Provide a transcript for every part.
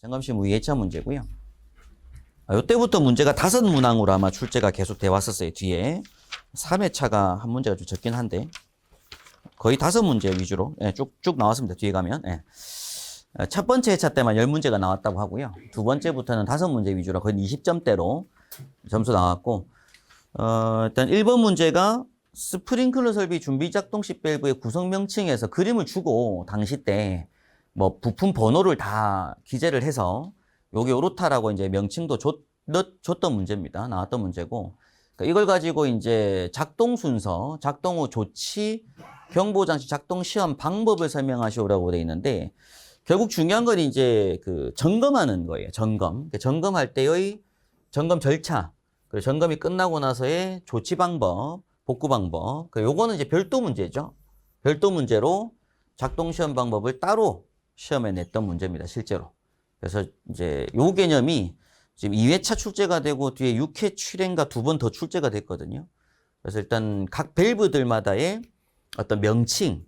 점검실무 2회차 문제고요. 이때부터 문제가 5문항으로 아마 출제가 계속 돼 왔었어요. 뒤에 3회차가 한 문제가 좀 적긴 한데 거의 5문제 위주로 쭉쭉 나왔습니다. 뒤에 가면 첫 번째 회차 때만 10문제가 나왔다고 하고요. 두 번째부터는 5문제 위주로 거의 20점대로 점수 나왔고 일단 1번 문제가 스프링클러 설비 준비 작동 시 밸브의 구성 명칭에서 그림을 주고 당시 때 뭐 부품 번호를 다 기재를 해서 요게 요렇다라고 이제 명칭도 줬던 문제입니다. 나왔던 문제고 그러니까 이걸 가지고 이제 작동 순서, 작동 후 조치, 경보 장치 작동 시험 방법을 설명하시오라고 되어 있는데 결국 중요한 건 이제 그 점검하는 거예요. 점검할 때의 점검 절차, 그리고 점검이 끝나고 나서의 조치 방법, 복구 방법. 요거는 이제 별도 문제죠. 별도 문제로 작동 시험 방법을 따로 시험에 냈던 문제입니다. 실제로. 그래서 이제 요 개념이 지금 2회차 출제가 되고 뒤에 6회 7회인가 2번 더 출제가 됐거든요. 그래서 일단 각 밸브들마다의 어떤 명칭,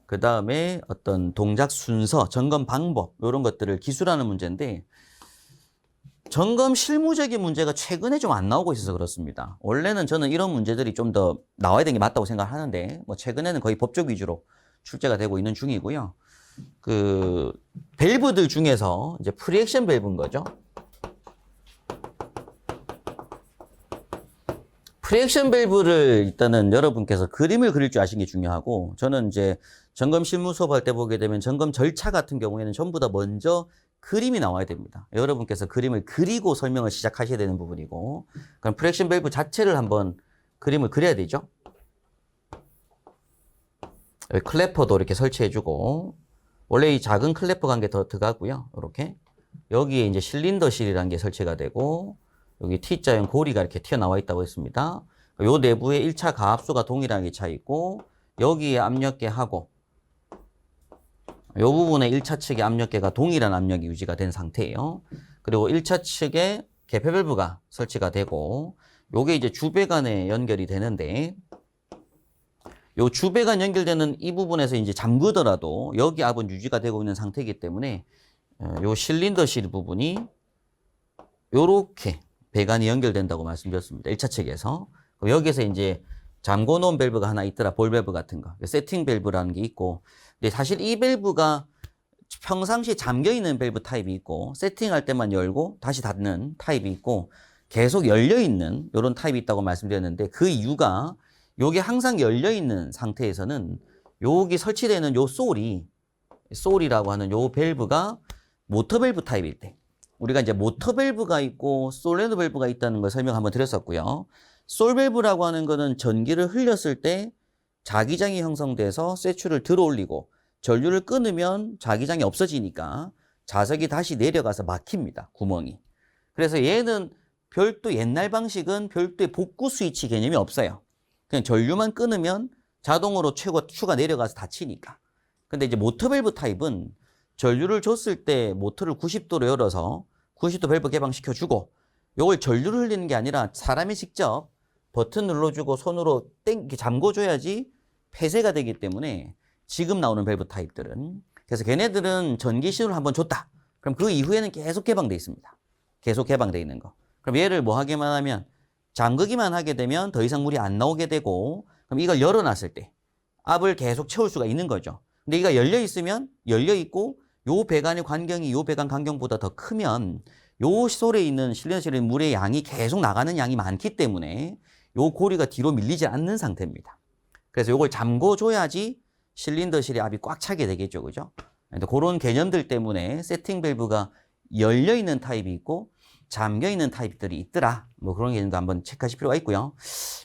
그 다음에 어떤 동작 순서, 점검 방법 이런 것들을 기술하는 문제인데 점검 실무적인 문제가 최근에 좀 안 나오고 있어서 그렇습니다. 원래는 저는 이런 문제들이 좀 더 나와야 되는 게 맞다고 생각하는데 뭐 최근에는 거의 법적 위주로 출제가 되고 있는 중이고요. 그 밸브들 중에서 이제 프리액션 밸브인 거죠. 프리액션 밸브를 일단은 여러분께서 그림을 그릴 줄 아시는 게 중요하고 저는 이제 점검 실무 수업할 때 보게 되면 점검 절차 같은 경우에는 전부 다 먼저 그림이 나와야 됩니다. 여러분께서 그림을 그리고 설명을 시작하셔야 되는 부분이고 그럼 프리액션 밸브 자체를 한번 그림을 그려야 되죠. 여기 클래퍼도 이렇게 설치해주고 원래 이 작은 클래퍼가 한 개 더 들어가고요. 이렇게 여기에 이제 실린더실이라는 게 설치가 되고 여기 T자형 고리가 이렇게 튀어나와 있다고 했습니다. 요 내부에 1차 가압수가 동일하게 차 있고 여기에 압력계하고 요 부분에 1차 측의 압력계가 동일한 압력이 유지가 된 상태예요. 그리고 1차 측에 개폐 밸브가 설치가 되고 요게 이제 주배관에 연결이 되는데 요 주배관 연결되는 이 부분에서 이제 잠그더라도 여기 압은 유지가 되고 있는 상태이기 때문에 요 실린더실 부분이 요렇게 배관이 연결된다고 말씀드렸습니다. 1차 측에서. 여기에서 이제 잠궈 놓은 밸브가 하나 있더라. 볼 밸브 같은 거. 세팅 밸브라는 게 있고. 근데 사실 이 밸브가 평상시에 잠겨 있는 밸브 타입이 있고 세팅할 때만 열고 다시 닫는 타입이 있고 계속 열려 있는 이런 타입이 있다고 말씀드렸는데 그 이유가 요게 항상 열려 있는 상태에서는 여기 설치되는 요 솔이라고 하는 요 밸브가 모터 밸브 타입일 때 우리가 이제 모터 밸브가 있고 솔레노 밸브가 있다는 걸 설명 한번 드렸었고요. 솔 밸브라고 하는 거는 전기를 흘렸을 때 자기장이 형성돼서 쇠출을 들어 올리고 전류를 끊으면 자기장이 없어지니까 자석이 다시 내려가서 막힙니다. 구멍이. 그래서 얘는 별도 옛날 방식은 별도의 복구 스위치 개념이 없어요. 그냥 전류만 끊으면 자동으로 추가 내려가서 닫히니까. 근데 이제 모터 밸브 타입은 전류를 줬을 때 모터를 90도로 열어서 90도 밸브 개방시켜주고 요걸 전류를 흘리는 게 아니라 사람이 직접 버튼 눌러주고 손으로 이렇게 잠궈줘야지 폐쇄가 되기 때문에 지금 나오는 밸브 타입들은 그래서 걔네들은 전기 신호를 한번 줬다. 그럼 그 이후에는 계속 개방돼 있습니다. 계속 개방돼 있는 거. 그럼 얘를 뭐 하기만 하면 잠그기만 하게 되면 더 이상 물이 안 나오게 되고 그럼 이걸 열어놨을 때 압을 계속 채울 수가 있는 거죠. 근데 이가 열려 있으면 열려 있고 요 배관의 간경이 요 배관 간경보다 더 크면 요 솔에 있는 실린더실에 물의 양이 계속 나가는 양이 많기 때문에 요 고리가 뒤로 밀리지 않는 상태입니다. 그래서 요걸 잠궈줘야지 실린더실의 압이 꽉 차게 되겠죠. 그죠? 그런 개념들 때문에 세팅 밸브가 열려 있는 타입이 있고 잠겨 있는 타입들이 있더라. 뭐 그런 개념도 한번 체크하실 필요가 있고요.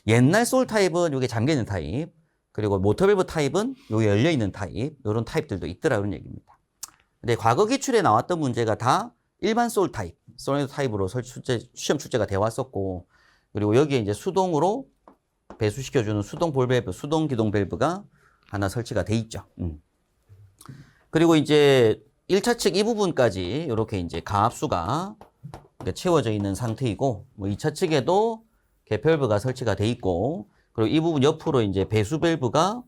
옛날 솔 타입은 요게 잠겨 있는 타입, 그리고 모터 밸브 타입은 요게 열려 있는 타입, 이런 타입들도 있더라 그런 얘기입니다. 근데 과거 기출에 나왔던 문제가 다 일반 솔 타입, 솔레노 타입으로 시험 출제가 되어 왔었고, 그리고 여기에 이제 수동으로 배수시켜주는 수동 볼 밸브, 수동 기동 밸브가 하나 설치가 돼 있죠. 그리고 이제 1차 측 이 부분까지 이렇게 이제 가압수가 채워져 있는 상태이고, 뭐 2차 측에도 개폐 밸브가 설치가 돼 있고, 그리고 이 부분 옆으로 이제 배수 밸브가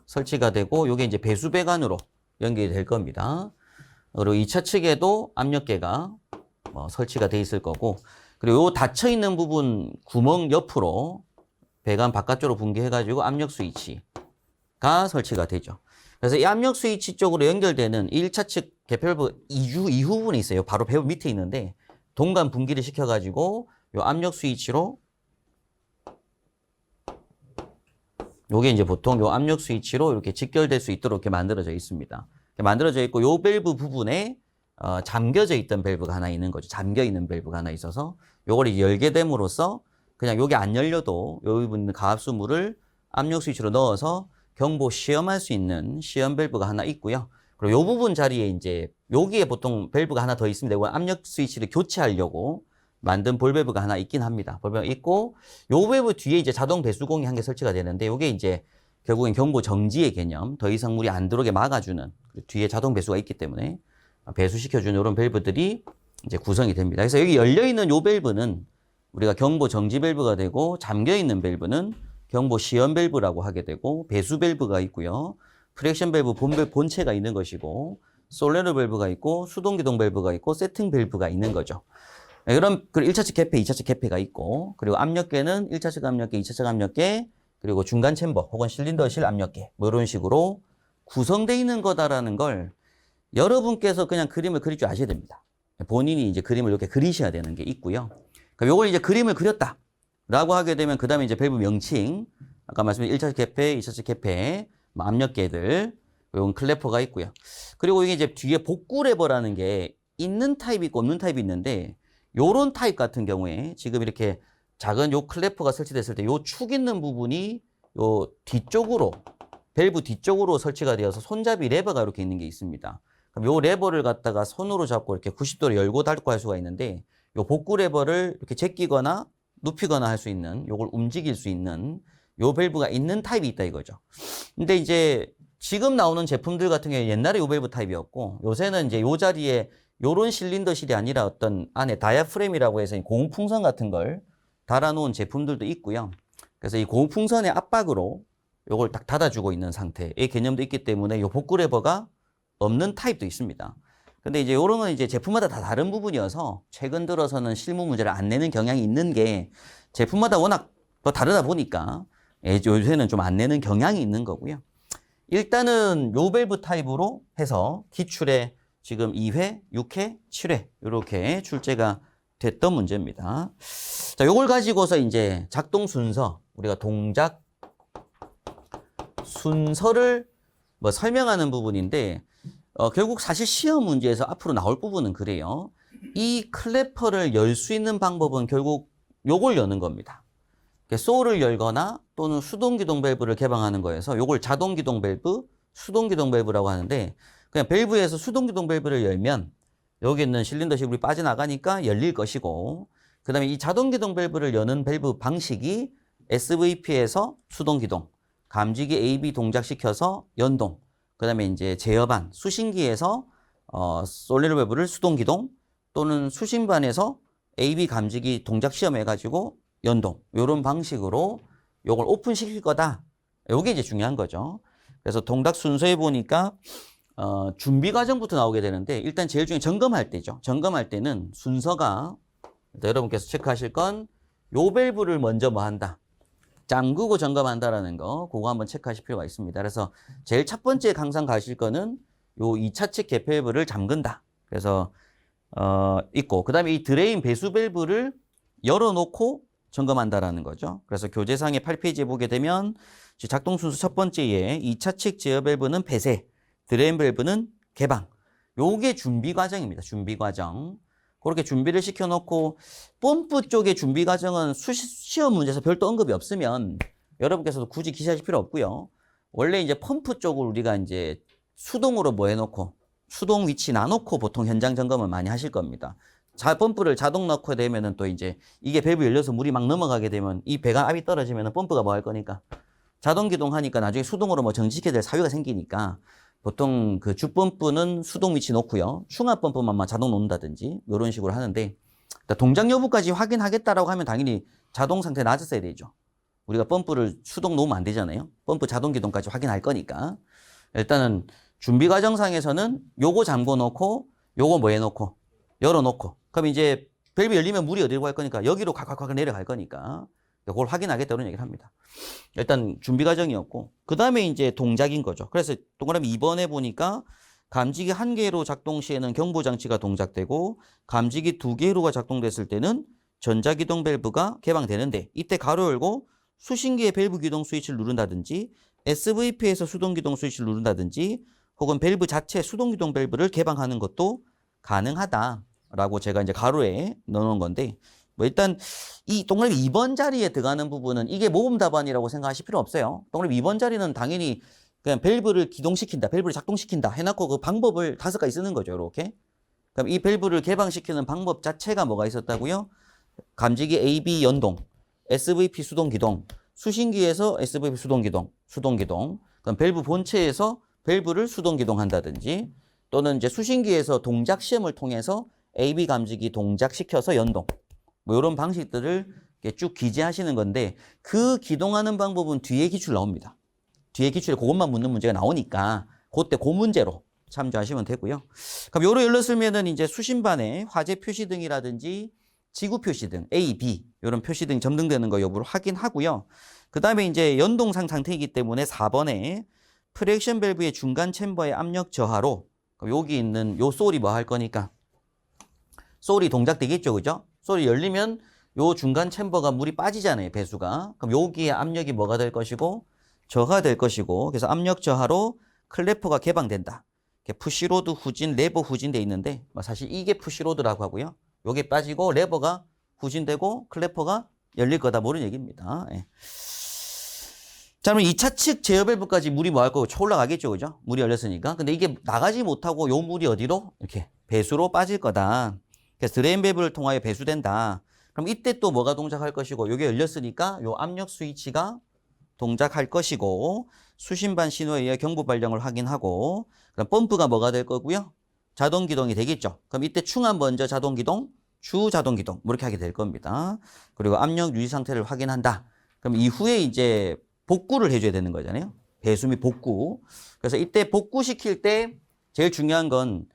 설치가 되고, 요게 이제 배수 배관으로 연결이 될 겁니다. 그리고 2차 측에도 압력계가 설치가 돼 있을 거고, 그리고 요 닫혀 있는 부분 구멍 옆으로 배관 바깥쪽으로 분기해가지고 압력 스위치가 설치가 되죠. 그래서 이 압력 스위치 쪽으로 연결되는 1차 측 개폐밸브 이후 부분이 있어요. 바로 밸브 밑에 있는데 동간 분기를 시켜가지고 요 압력 스위치로, 요게 이제 보통 요 압력 스위치로 이렇게 직결될 수 있도록 이렇게 만들어져 있습니다. 이렇게 만들어져 있고, 요 밸브 부분에 잠겨져 있던 밸브가 하나 있는 거죠. 잠겨 있는 밸브가 하나 있어서 요걸 이제 열게 됨으로써 그냥 요게 안 열려도 요 부분 가압수물을 압력 스위치로 넣어서 경보 시험할 수 있는 시험 밸브가 하나 있고요. 그리고 요 부분 자리에 이제 여기에 보통 밸브가 하나 더 있습니다. 이건 압력 스위치를 교체하려고 만든 볼 밸브가 하나 있긴 합니다. 볼 밸브가 있고, 요 밸브 뒤에 이제 자동 배수공이 한 개 설치가 되는데, 요게 이제 결국엔 경보 정지의 개념, 더 이상 물이 안 들어오게 막아주는, 뒤에 자동 배수가 있기 때문에 배수시켜주는 이런 밸브들이 이제 구성이 됩니다. 그래서 여기 열려있는 요 밸브는 우리가 경보 정지 밸브가 되고, 잠겨있는 밸브는 경보 시험 밸브라고 하게 되고, 배수 밸브가 있고요. 프렉션 밸브 본체가 있는 것이고, 솔레노 밸브가 있고, 수동기동 밸브가 있고, 세팅 밸브가 있는 거죠. 그럼 1차측 개폐, 2차측 개폐가 있고, 그리고 압력계는 1차측 압력계, 2차측 압력계, 그리고 중간 챔버 혹은 실린더실 압력계, 뭐 이런 식으로 구성되어 있는 거다라는 걸 여러분께서 그냥 그림을 그릴 줄 아셔야 됩니다. 본인이 이제 그림을 이렇게 그리셔야 되는 게 있고요. 그럼 요걸 이제 그림을 그렸다 라고 하게 되면 그 다음에 이제 밸브 명칭, 아까 말씀드린 1차측 개폐, 2차측 개폐, 뭐 압력계들, 요건 클래퍼가 있고요. 그리고 이게 이제 뒤에 복구 레버라는 게 있는 타입이 있고 없는 타입이 있는데, 요런 타입 같은 경우에 지금 이렇게 작은 요 클래퍼가 설치됐을 때 요 축 있는 부분이 요 뒤쪽으로, 밸브 뒤쪽으로 설치가 되어서 손잡이 레버가 이렇게 있는 게 있습니다. 그럼 요 레버를 갖다가 손으로 잡고 이렇게 90도로 열고 닫고 할 수가 있는데, 요 복구 레버를 이렇게 제끼거나 눕히거나 할 수 있는, 요걸 움직일 수 있는 요 밸브가 있는 타입이 있다 이거죠. 근데 이제 지금 나오는 제품들 같은 경우에 옛날에 요 밸브 타입이었고, 요새는 이제 요 자리에 요런 실린더실이 아니라 어떤 안에 다이아프램이라고 해서 고무풍선 같은 걸 달아놓은 제품들도 있고요. 그래서 이 고무풍선의 압박으로 요걸 딱 닫아주고 있는 상태의 개념도 있기 때문에 요 복구 레버가 없는 타입도 있습니다. 근데 이제 요런 건 이제 제품마다 다 다른 부분이어서 최근 들어서는 실무 문제를 안 내는 경향이 있는 게, 제품마다 워낙 더 다르다 보니까 요새는 좀 안 내는 경향이 있는 거고요. 일단은 요 밸브 타입으로 해서 기출에 지금 2회, 6회, 7회 이렇게 출제가 됐던 문제입니다. 자, 요걸 가지고서 이제 작동 순서, 우리가 동작 순서를 뭐 설명하는 부분인데, 결국 사실 시험 문제에서 앞으로 나올 부분은 그래요. 이 클래퍼를 열 수 있는 방법은 결국 요걸 여는 겁니다. 소를 열거나 또는 수동기동 밸브를 개방하는 거여서 요걸 자동기동 밸브, 수동기동 밸브라고 하는데, 그냥 밸브에서 수동기동 밸브를 열면 여기 있는 실린더식이 빠져나가니까 열릴 것이고, 그 다음에 이 자동기동 밸브를 여는 밸브 방식이 SVP에서 수동기동, 감지기 AB 동작시켜서 연동, 그 다음에 이제 제어반, 수신기에서 솔레노 밸브를 수동기동, 또는 수신반에서 AB 감지기 동작 시험해가지고 연동, 요런 방식으로 요걸 오픈시킬 거다. 요게 이제 중요한 거죠. 그래서 동작 순서에 보니까 준비 과정부터 나오게 되는데, 일단 제일 중요한 점검할 때죠. 점검할 때는 순서가, 여러분께서 체크하실 건 요 밸브를 먼저 뭐 한다, 잠그고 점검한다라는 거, 그거 한번 체크하실 필요가 있습니다. 그래서 제일 첫 번째 항상 가실 거는 요 2차 측 개폐 밸브를 잠근다. 그래서 있고, 그 다음에 이 드레인 배수 밸브를 열어놓고 점검한다라는 거죠. 그래서 교재상의 8페이지에 보게 되면 작동 순서 첫 번째에 2차 측 제어 밸브는 폐쇄, 드레인 밸브는 개방. 요게 준비 과정입니다. 준비 과정. 그렇게 준비를 시켜놓고, 펌프 쪽의 준비 과정은 시험 문제에서 별도 언급이 없으면 여러분께서도 굳이 기시하실 필요 없고요. 원래 이제 펌프 쪽을 우리가 이제 수동으로 뭐 해놓고, 수동 위치 놔놓고 보통 현장 점검을 많이 하실 겁니다. 펌프를 자동 넣고 되면은 또 이제 이게 밸브 열려서 물이 막 넘어가게 되면 이 배관 압이 떨어지면은 펌프가 뭐 할 거니까 자동 기동하니까 나중에 수동으로 뭐 정지시켜야 될 사유가 생기니까 보통 그 주펌프는 수동 위치 놓고요. 충압 펌프만 자동 놓는다든지 이런 식으로 하는데, 동작 여부까지 확인하겠다라고 하면 당연히 자동 상태 낮았어야 되죠. 우리가 펌프를 수동 놓으면 안 되잖아요. 펌프 자동 기동까지 확인할 거니까. 일단은 준비 과정상에서는 요거 잠궈 놓고 요거 뭐 해놓고 열어놓고 그럼 이제 밸브 열리면 물이 어디로 갈 거니까 여기로 콱콱콱 내려갈 거니까 그걸 확인하겠다 이런 얘기를 합니다. 일단 준비 과정이었고 그 다음에 이제 동작인 거죠. 그래서 동그라미 2번에 보니까 감지기 1개로 작동 시에는 경보장치가 동작되고 감지기 2개로가 작동됐을 때는 전자기동 밸브가 개방되는데 이때 가로 열고 수신기의 밸브 기동 스위치를 누른다든지 SVP에서 수동 기동 스위치를 누른다든지 혹은 밸브 자체 수동 기동 밸브를 개방하는 것도 가능하다라고 제가 이제 가로에 넣어놓은 건데 뭐 일단 이 동그라미 2번 자리에 들어가는 부분은 이게 모범 답안이라고 생각하실 필요 없어요. 동그라미 2번 자리는 당연히 그냥 밸브를 기동시킨다, 밸브를 작동시킨다 해놓고 그 방법을 5가지 쓰는 거죠. 이렇게. 그럼 이 밸브를 개방시키는 방법 자체가 뭐가 있었다고요? 감지기 AB 연동, SVP 수동 기동, 수신기에서 SVP 수동 기동. 그럼 밸브 본체에서 밸브를 수동 기동한다든지 또는 이제 수신기에서 동작 시험을 통해서 AB 감지기 동작시켜서 연동. 뭐 이런 방식들을 쭉 기재하시는 건데 그 기동하는 방법은 뒤에 기출 나옵니다. 뒤에 기출에 그것만 묻는 문제가 나오니까 그때 그 문제로 참조하시면 되고요. 그럼 요로 열렸으면은 이제 수신반에 화재 표시등이라든지 지구 표시등 A, B 이런 표시등 점등되는 거 여부를 확인하고요. 그 다음에 이제 연동상 상태이기 때문에 4번에 프렉션 밸브의 중간 챔버의 압력 저하로 여기 있는 요 솔이 뭐 할 거니까 솔이 동작되겠죠, 그죠? 솔이 열리면 요 중간 챔버가 물이 빠지잖아요, 배수가. 그럼 여기에 압력이 뭐가 될 것이고 저하가 될 것이고 그래서 압력 저하로 클래퍼가 개방된다. 푸시로드 후진, 레버 후진돼 있는데 사실 이게 푸시로드라고 하고요. 요게 빠지고 레버가 후진되고 클래퍼가 열릴 거다 모르는 얘기입니다. 예. 자, 그럼 2차 측 제어 밸브까지 물이 뭐 할 거고 올라가겠죠, 그죠? 물이 열렸으니까. 근데 이게 나가지 못하고 요 물이 어디로? 이렇게 배수로 빠질 거다. 그래서 드레인 밸브를 통하여 배수된다. 그럼 이때 또 뭐가 동작할 것이고 요게 열렸으니까 요 압력 스위치가 동작할 것이고 수신반 신호에 의해 경보 발령을 확인하고 그럼 펌프가 뭐가 될 거고요? 자동 기동이 되겠죠. 그럼 이때 충암 먼저 자동 기동, 추 자동 기동 뭐 이렇게 하게 될 겁니다. 그리고 압력 유지 상태를 확인한다. 그럼 이후에 이제 복구를 해줘야 되는 거잖아요. 배수 및 복구. 그래서 이때 복구시킬 때 제일 중요한 건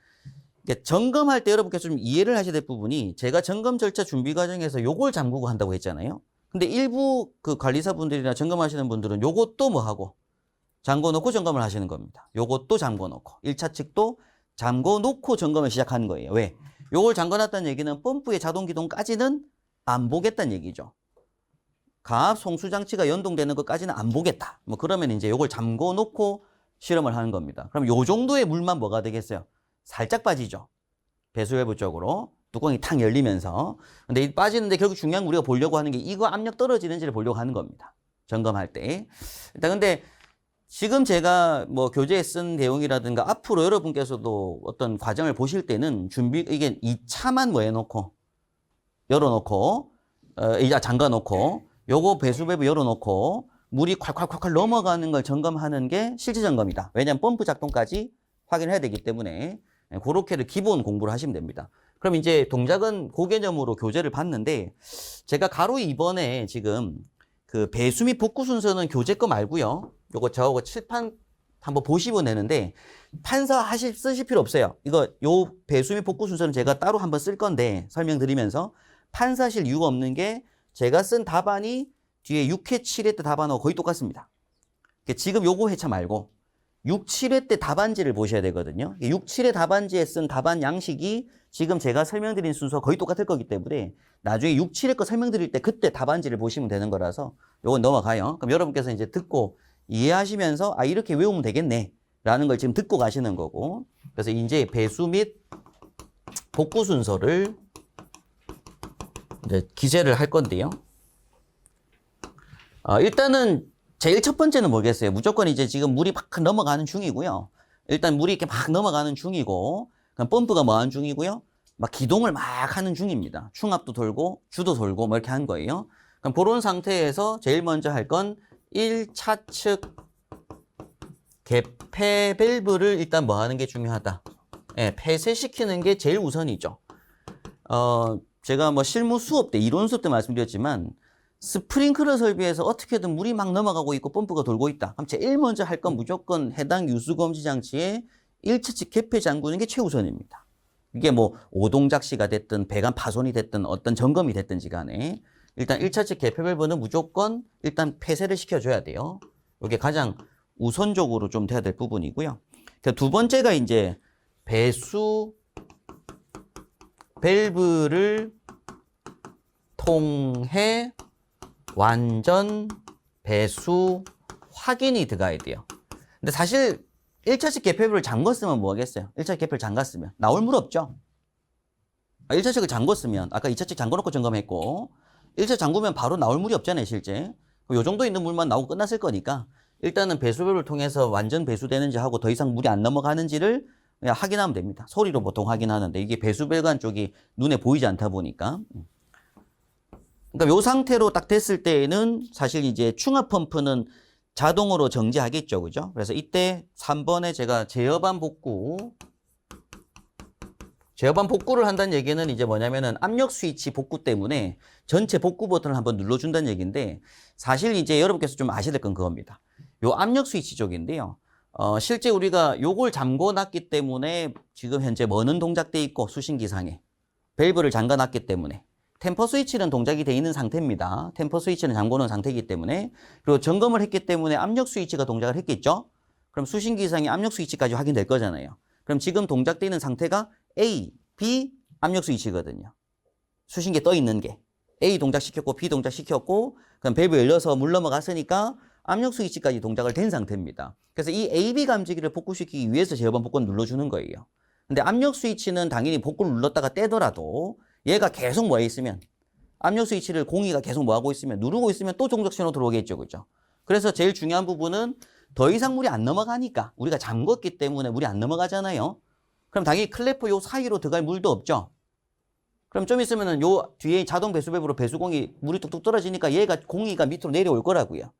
점검할 때 여러분께서 좀 이해를 하셔야 될 부분이 제가 점검 절차 준비 과정에서 요걸 잠그고 한다고 했잖아요. 근데 일부 그 관리사분들이나 점검하시는 분들은 요것도 뭐 하고 잠궈 놓고 점검을 하시는 겁니다. 요것도 잠궈 놓고 1차 측도 잠궈 놓고 점검을 시작하는 거예요. 왜? 요걸 잠궈 놨다는 얘기는 펌프의 자동 기동까지는 안 보겠다는 얘기죠. 가압 송수 장치가 연동되는 것까지는 안 보겠다. 뭐 그러면 이제 요걸 잠궈 놓고 실험을 하는 겁니다. 그럼 요 정도의 물만 뭐가 되겠어요? 살짝 빠지죠. 배수 외부 쪽으로 뚜껑이 탁 열리면서. 근데 이 빠지는데 결국 중요한 거 우리가 보려고 하는 게 이거 압력 떨어지는지를 보려고 하는 겁니다. 점검할 때. 일단 근데 지금 제가 뭐 교재에 쓴 내용이라든가 앞으로 여러분께서도 어떤 과정을 보실 때는 이게 2차만 뭐 해놓고 열어놓고 잠가 놓고 요거 배수 밸브 열어놓고 물이 콸콸콸콸 넘어가는 걸 점검하는 게 실제 점검이다. 왜냐하면 펌프 작동까지 확인해야 되기 때문에 그렇게를 기본 공부를 하시면 됩니다. 그럼 이제 동작은 그 개념으로 교재를 봤는데 제가 가로 2번에 지금 그 배수 및 복구 순서는 교재 거 말고요. 요거 저하고 칠판 한번 보시면 되는데 판사 쓰실 필요 없어요. 요 배수 및 복구 순서는 제가 따로 한번 쓸 건데 설명드리면서 판사실 이유가 없는 게 제가 쓴 답안이 뒤에 6회, 7회 때 답안하고 거의 똑같습니다. 지금 요거 회차 말고 6, 7회 때 답안지를 보셔야 되거든요. 6, 7회 답안지에 쓴 답안 양식이 지금 제가 설명드린 순서 거의 똑같을 거기 때문에 나중에 6, 7회 거 설명드릴 때 그때 답안지를 보시면 되는 거라서 요건 넘어가요. 그럼 여러분께서 이제 듣고 이해하시면서 이렇게 외우면 되겠네 라는 걸 지금 듣고 가시는 거고 그래서 이제 배수 및 복구 순서를 이제 기재를 할 건데요. 일단은 제일 첫 번째는 뭐겠어요? 무조건 이제 지금 물이 막 넘어가는 중이고요. 일단 물이 이렇게 막 넘어가는 중이고, 그럼 펌프가 뭐 하는 중이고요? 막 기동을 막 하는 중입니다. 충압도 돌고, 주도 돌고, 뭐 이렇게 한 거예요. 그럼 그런 상태에서 제일 먼저 할 건 1차 측 개폐 밸브를 일단 뭐 하는 게 중요하다. 예, 폐쇄시키는 게 제일 우선이죠. 제가 뭐 실무 수업 때, 이론 수업 때 말씀드렸지만, 스프링클러 설비에서 어떻게든 물이 막 넘어가고 있고 펌프가 돌고 있다. 그럼 제일 먼저 할 건 무조건 해당 유수검지 장치에 1차측 개폐 잠그는 게 최우선입니다. 이게 뭐 오동작시가 됐든 배관 파손이 됐든 어떤 점검이 됐든지 간에 일단 1차측 개폐 밸브는 무조건 일단 폐쇄를 시켜줘야 돼요. 이게 가장 우선적으로 좀 돼야 될 부분이고요. 두 번째가 이제 배수 밸브를 통해 완전 배수 확인이 들어가야 돼요. 근데 사실 1차측 개폐부를 잠궜으면 뭐 하겠어요? 1차측 개폐를 잠갔으면 나올 물 없죠? 1차측을 잠궜으면 아까 2차측 잠궈놓고 점검했고 1차측 잠그면 바로 나올 물이 없잖아요, 실제. 요 정도 있는 물만 나오고 끝났을 거니까 일단은 배수밸브를 통해서 완전 배수되는지 하고 더 이상 물이 안 넘어가는지를 그냥 확인하면 됩니다. 소리로 보통 확인하는데 이게 배수배관 쪽이 눈에 보이지 않다 보니까. 그러니까 요 상태로 딱 됐을 때에는 사실 이제 충압 펌프는 자동으로 정지하겠죠. 그죠? 그래서 이때 3번에 제가 제어반 복구를 한다는 얘기는 이제 뭐냐면은 압력 스위치 복구 때문에 전체 복구 버튼을 한번 눌러준다는 얘기인데 사실 이제 여러분께서 좀 아셔야 될 건 그겁니다. 요 압력 스위치 쪽인데요. 실제 우리가 요걸 잠궈놨기 때문에 지금 현재 머는 동작돼 있고 수신기상에 밸브를 잠가놨기 때문에 템퍼 스위치는 동작이 돼 있는 상태입니다. 템퍼 스위치는 잠궈놓은 상태이기 때문에 그리고 점검을 했기 때문에 압력 스위치가 동작을 했겠죠. 그럼 수신기상이 압력 스위치까지 확인될 거잖아요. 그럼 지금 동작돼 있는 상태가 A, B 압력 스위치거든요. 수신기에 떠 있는 게 A 동작시켰고 B 동작시켰고 그럼 밸브 열려서 물 넘어갔으니까 압력 스위치까지 동작을 된 상태입니다. 그래서 이 AB 감지기를 복구시키기 위해서 제어반 복구를 눌러주는 거예요. 근데 압력 스위치는 당연히 복구를 눌렀다가 떼더라도 얘가 계속 뭐에 있으면 압력 스위치를 공이가 계속 뭐하고 있으면 누르고 있으면 또 종작 신호 들어오겠죠. 그죠? 그래서 제일 중요한 부분은 더 이상 물이 안 넘어가니까 우리가 잠궜기 때문에 물이 안 넘어가잖아요. 그럼 당연히 클래퍼 요 사이로 들어갈 물도 없죠. 그럼 좀 있으면은 요 뒤에 자동 배수밸브로 배수공이 물이 뚝뚝 떨어지니까 얘가 공이가 밑으로 내려올 거라고요.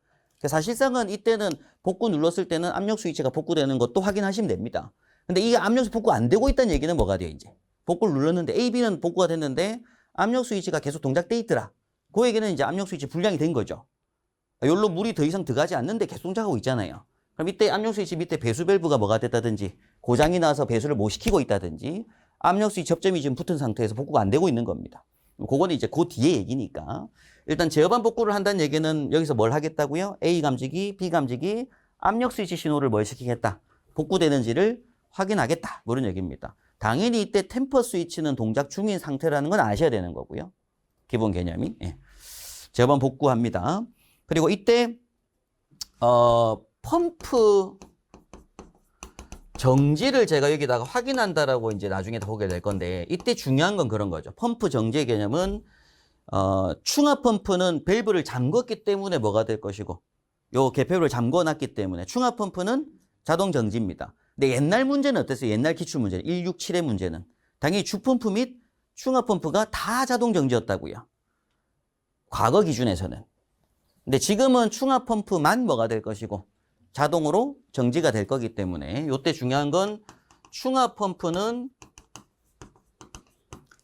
사실상은 이때는 복구 눌렀을 때는 압력 스위치가 복구되는 것도 확인하시면 됩니다. 근데 이 압력 스위치 복구 안 되고 있다는 얘기는 뭐가 돼요, 이제? 복구를 눌렀는데 A, B는 복구가 됐는데 압력 스위치가 계속 동작돼 있더라. 그 얘기는 이제 압력 스위치 불량이 된 거죠. 여기로 물이 더 이상 들어가지 않는데 계속 동작하고 있잖아요. 그럼 이때 압력 스위치 밑에 배수 밸브가 뭐가 됐다든지 고장이 나서 배수를 못 시키고 있다든지 압력 스위치 접점이 지금 붙은 상태에서 복구가 안 되고 있는 겁니다. 그거는 이제 그 뒤에 얘기니까. 일단 제어반 복구를 한다는 얘기는 여기서 뭘 하겠다고요? A 감지기, B 감지기, 압력 스위치 신호를 뭘 시키겠다. 복구되는지를 확인하겠다. 그런 얘기입니다. 당연히 이때 템퍼 스위치는 동작 중인 상태라는 건 아셔야 되는 거고요. 기본 개념이. 예. 제어반 복구합니다. 그리고 이때 펌프 정지를 제가 여기다가 확인한다라고 이제 나중에 보게 될 건데 이때 중요한 건 그런 거죠. 펌프 정지의 개념은 충압 펌프는 밸브를 잠궜기 때문에 뭐가 될 것이고 요 개폐부를 잠궈놨기 때문에 충압 펌프는 자동 정지입니다. 근데 옛날 문제는 어땠어요? 옛날 기출 문제는 167의 문제는 당연히 주펌프 및 충압 펌프가 다 자동 정지였다고요. 과거 기준에서는. 근데 지금은 충압 펌프만 뭐가 될 것이고 자동으로 정지가 될 거기 때문에 이때 중요한 건 충압 펌프는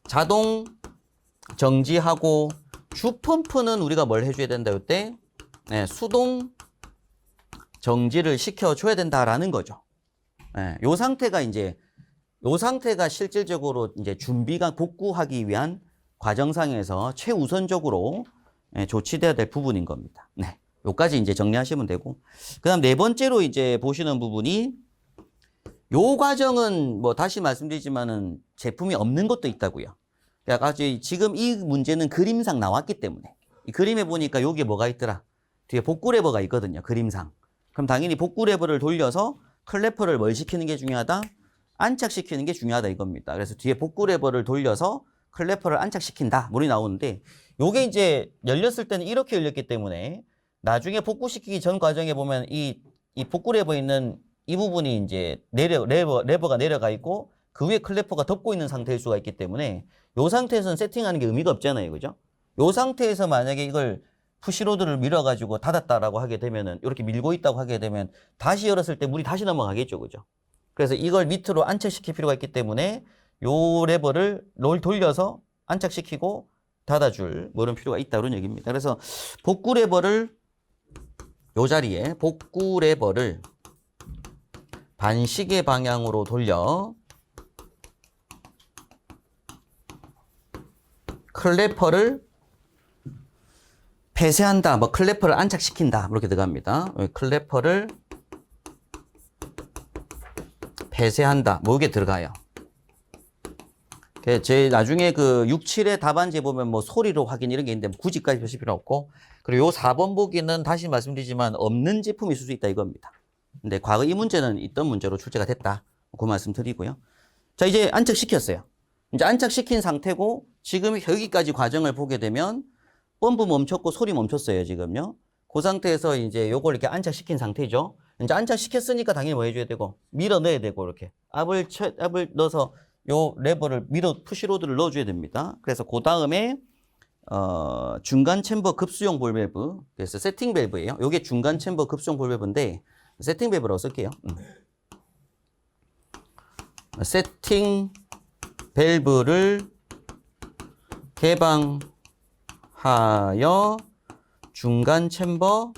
자동 정지하고 주펌프는 우리가 뭘 해줘야 된다 이때 네, 수동 정지를 시켜줘야 된다라는 거죠. 네, 요 상태가 실질적으로 이제 준비가 복구하기 위한 과정상에서 최우선적으로 조치돼야 될 부분인 겁니다. 네. 요까지 이제 정리하시면 되고. 그 다음 네 번째로 이제 보시는 부분이 요 과정은 뭐 다시 말씀드리지만은 제품이 없는 것도 있다고요. 그러니까 지금 이 문제는 그림상 나왔기 때문에 이 그림에 보니까 여기에 뭐가 있더라. 뒤에 복구 레버가 있거든요. 그림상. 그럼 당연히 복구 레버를 돌려서 클래퍼를 뭘 시키는 게 중요하다? 안착시키는 게 중요하다 이겁니다. 그래서 뒤에 복구 레버를 돌려서 클래퍼를 안착시킨다. 물이 나오는데 요게 이제 열렸을 때는 이렇게 열렸기 때문에 나중에 복구시키기 전 과정에 보면 이 복구 레버 있는 이 부분이 이제 레버가 내려가 있고 그 위에 클래퍼가 덮고 있는 상태일 수가 있기 때문에 요 상태에서는 세팅하는 게 의미가 없잖아요. 그죠? 요 상태에서 만약에 이걸 푸시로드를 밀어가지고 닫았다라고 하게 되면은 이렇게 밀고 있다고 하게 되면 다시 열었을 때 물이 다시 넘어가겠죠. 그죠? 그래서 이걸 밑으로 안착시킬 필요가 있기 때문에 요 레버를 롤 돌려서 안착시키고 닫아줄 뭐 이런 필요가 있다 그런 얘기입니다. 그래서 복구 레버를 요 자리에 복구 레버를 반시계 방향으로 돌려 클래퍼를 폐쇄한다, 뭐 클래퍼를 안착시킨다 이렇게 들어갑니다. 클래퍼를 폐쇄한다, 뭐 이게 들어가요. 제 나중에 그 6, 7의 답안지에 보면 뭐 소리로 확인 이런 게 있는데 굳이까지 표시 필요 없고, 그리고 요 4번 보기는 다시 말씀드리지만 없는 제품이 있을 수 있다 이겁니다. 근데 과거 이 문제는 있던 문제로 출제가 됐다, 그 말씀 드리고요. 자, 이제 안착시켰어요. 이제 안착시킨 상태고 지금 여기까지 과정을 보게 되면 펌프 멈췄고 소리 멈췄어요 지금요. 그 상태에서 이제 요걸 이렇게 안착시킨 상태죠. 이제 안착시켰으니까 당연히 뭐 해줘야 되고 밀어 넣어야 되고, 이렇게 압을 넣어서 요 레버를 푸시로드를 넣어줘야 됩니다. 그래서 그 다음에 중간 챔버 급수용 볼 밸브, 그래서 세팅 밸브예요. 요게 중간 챔버 급수용 볼 밸브인데 세팅 밸브라고 쓸게요. 세팅 밸브를 개방하여 중간 챔버를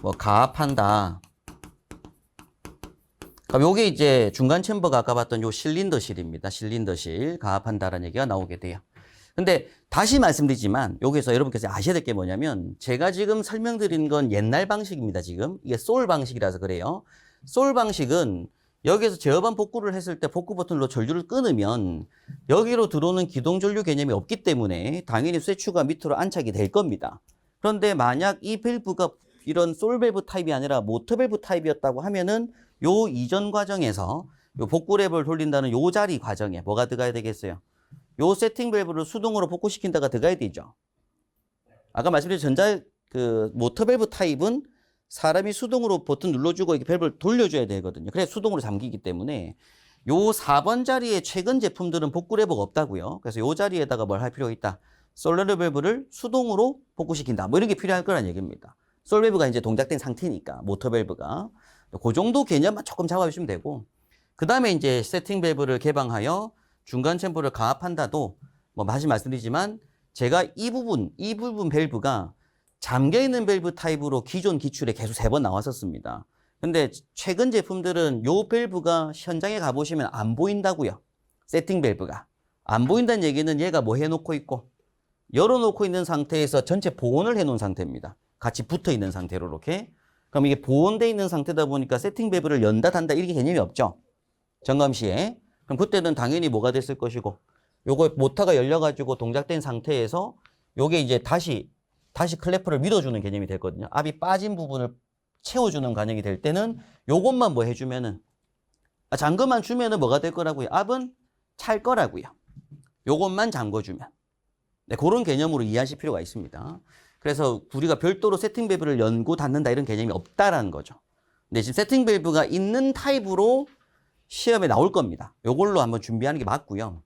뭐 가압한다. 그럼 요게 이제 중간 챔버가 아까 봤던 요 실린더실입니다. 실린더실 가압한다라는 얘기가 나오게 돼요. 근데 다시 말씀드리지만 여기서 여러분께서 아셔야 될 게 뭐냐면 제가 지금 설명드린 건 옛날 방식입니다. 지금 이게 솔 방식이라서 그래요. 솔 방식은 여기에서 제어반 복구를 했을 때 복구 버튼으로 전류를 끊으면 여기로 들어오는 기동 전류 개념이 없기 때문에 당연히 쇠추가 밑으로 안착이 될 겁니다. 그런데 만약 이 밸브가 이런 솔 밸브 타입이 아니라 모터 밸브 타입이었다고 하면은 요 이전 과정에서 요 복구 레버를 돌린다는 요 자리 과정에 뭐가 들어가야 되겠어요? 요 세팅 밸브를 수동으로 복구시킨다가 들어가야 되죠. 아까 말씀드린 모터 밸브 타입은 사람이 수동으로 버튼 눌러주고 이렇게 밸브를 돌려줘야 되거든요. 그래서 수동으로 잠기기 때문에 요 4번 자리에 최근 제품들은 복구 레버가 없다고요. 그래서 요 자리에다가 뭘 할 필요가 있다. 솔레르 밸브를 수동으로 복구시킨다. 뭐 이런 게 필요할 거란 얘기입니다. 솔 밸브가 이제 동작된 상태니까 모터 밸브가. 그 정도 개념만 조금 잡아주시면 되고, 그 다음에 이제 세팅 밸브를 개방하여 중간 챔버를 가압한다도 뭐 다시 말씀드리지만 제가 이 부분 밸브가 잠겨있는 밸브 타입으로 기존 기출에 계속 3번 나왔었습니다. 근데 최근 제품들은 요 밸브가 현장에 가보시면 안 보인다고요. 세팅 밸브가 안 보인다는 얘기는 얘가 뭐 해놓고 있고 열어놓고 있는 상태에서 전체 보온을 해놓은 상태입니다. 같이 붙어있는 상태로 이렇게. 그럼 이게 보온되어 있는 상태다 보니까 세팅 밸브를 연다 닫다 이렇게 개념이 없죠. 점검 시에. 그럼 그때는 당연히 뭐가 됐을 것이고, 요거 모터가 열려가지고 동작된 상태에서 요게 이제 다시 클래퍼를 밀어주는 개념이 됐거든요. 압이 빠진 부분을 채워주는 과정이 될 때는 요것만 뭐 해주면은, 잠궈만 주면은 뭐가 될 거라고요? 압은 찰 거라고요. 요것만 잠궈주면. 네, 그런 개념으로 이해하실 필요가 있습니다. 그래서 우리가 별도로 세팅 밸브를 연고 닫는다 이런 개념이 없다라는 거죠. 근데 지금 세팅 밸브가 있는 타입으로 시험에 나올 겁니다. 요걸로 한번 준비하는 게 맞고요.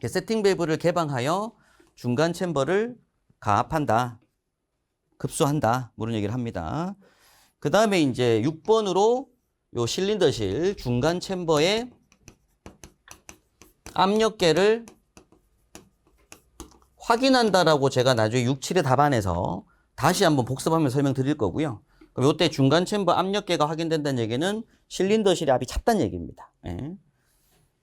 세팅 밸브를 개방하여 중간 챔버를 가압한다, 급수한다, 뭐 이런 얘기를 합니다. 그 다음에 이제 6번으로 요 실린더실 중간 챔버에 압력계를 확인한다라고 제가 나중에 6, 7의 답안에서 다시 한번 복습하면서 설명드릴 거고요. 그럼 이때 중간 챔버 압력계가 확인된다는 얘기는 실린더실의 압이 찼다는 얘기입니다. 예.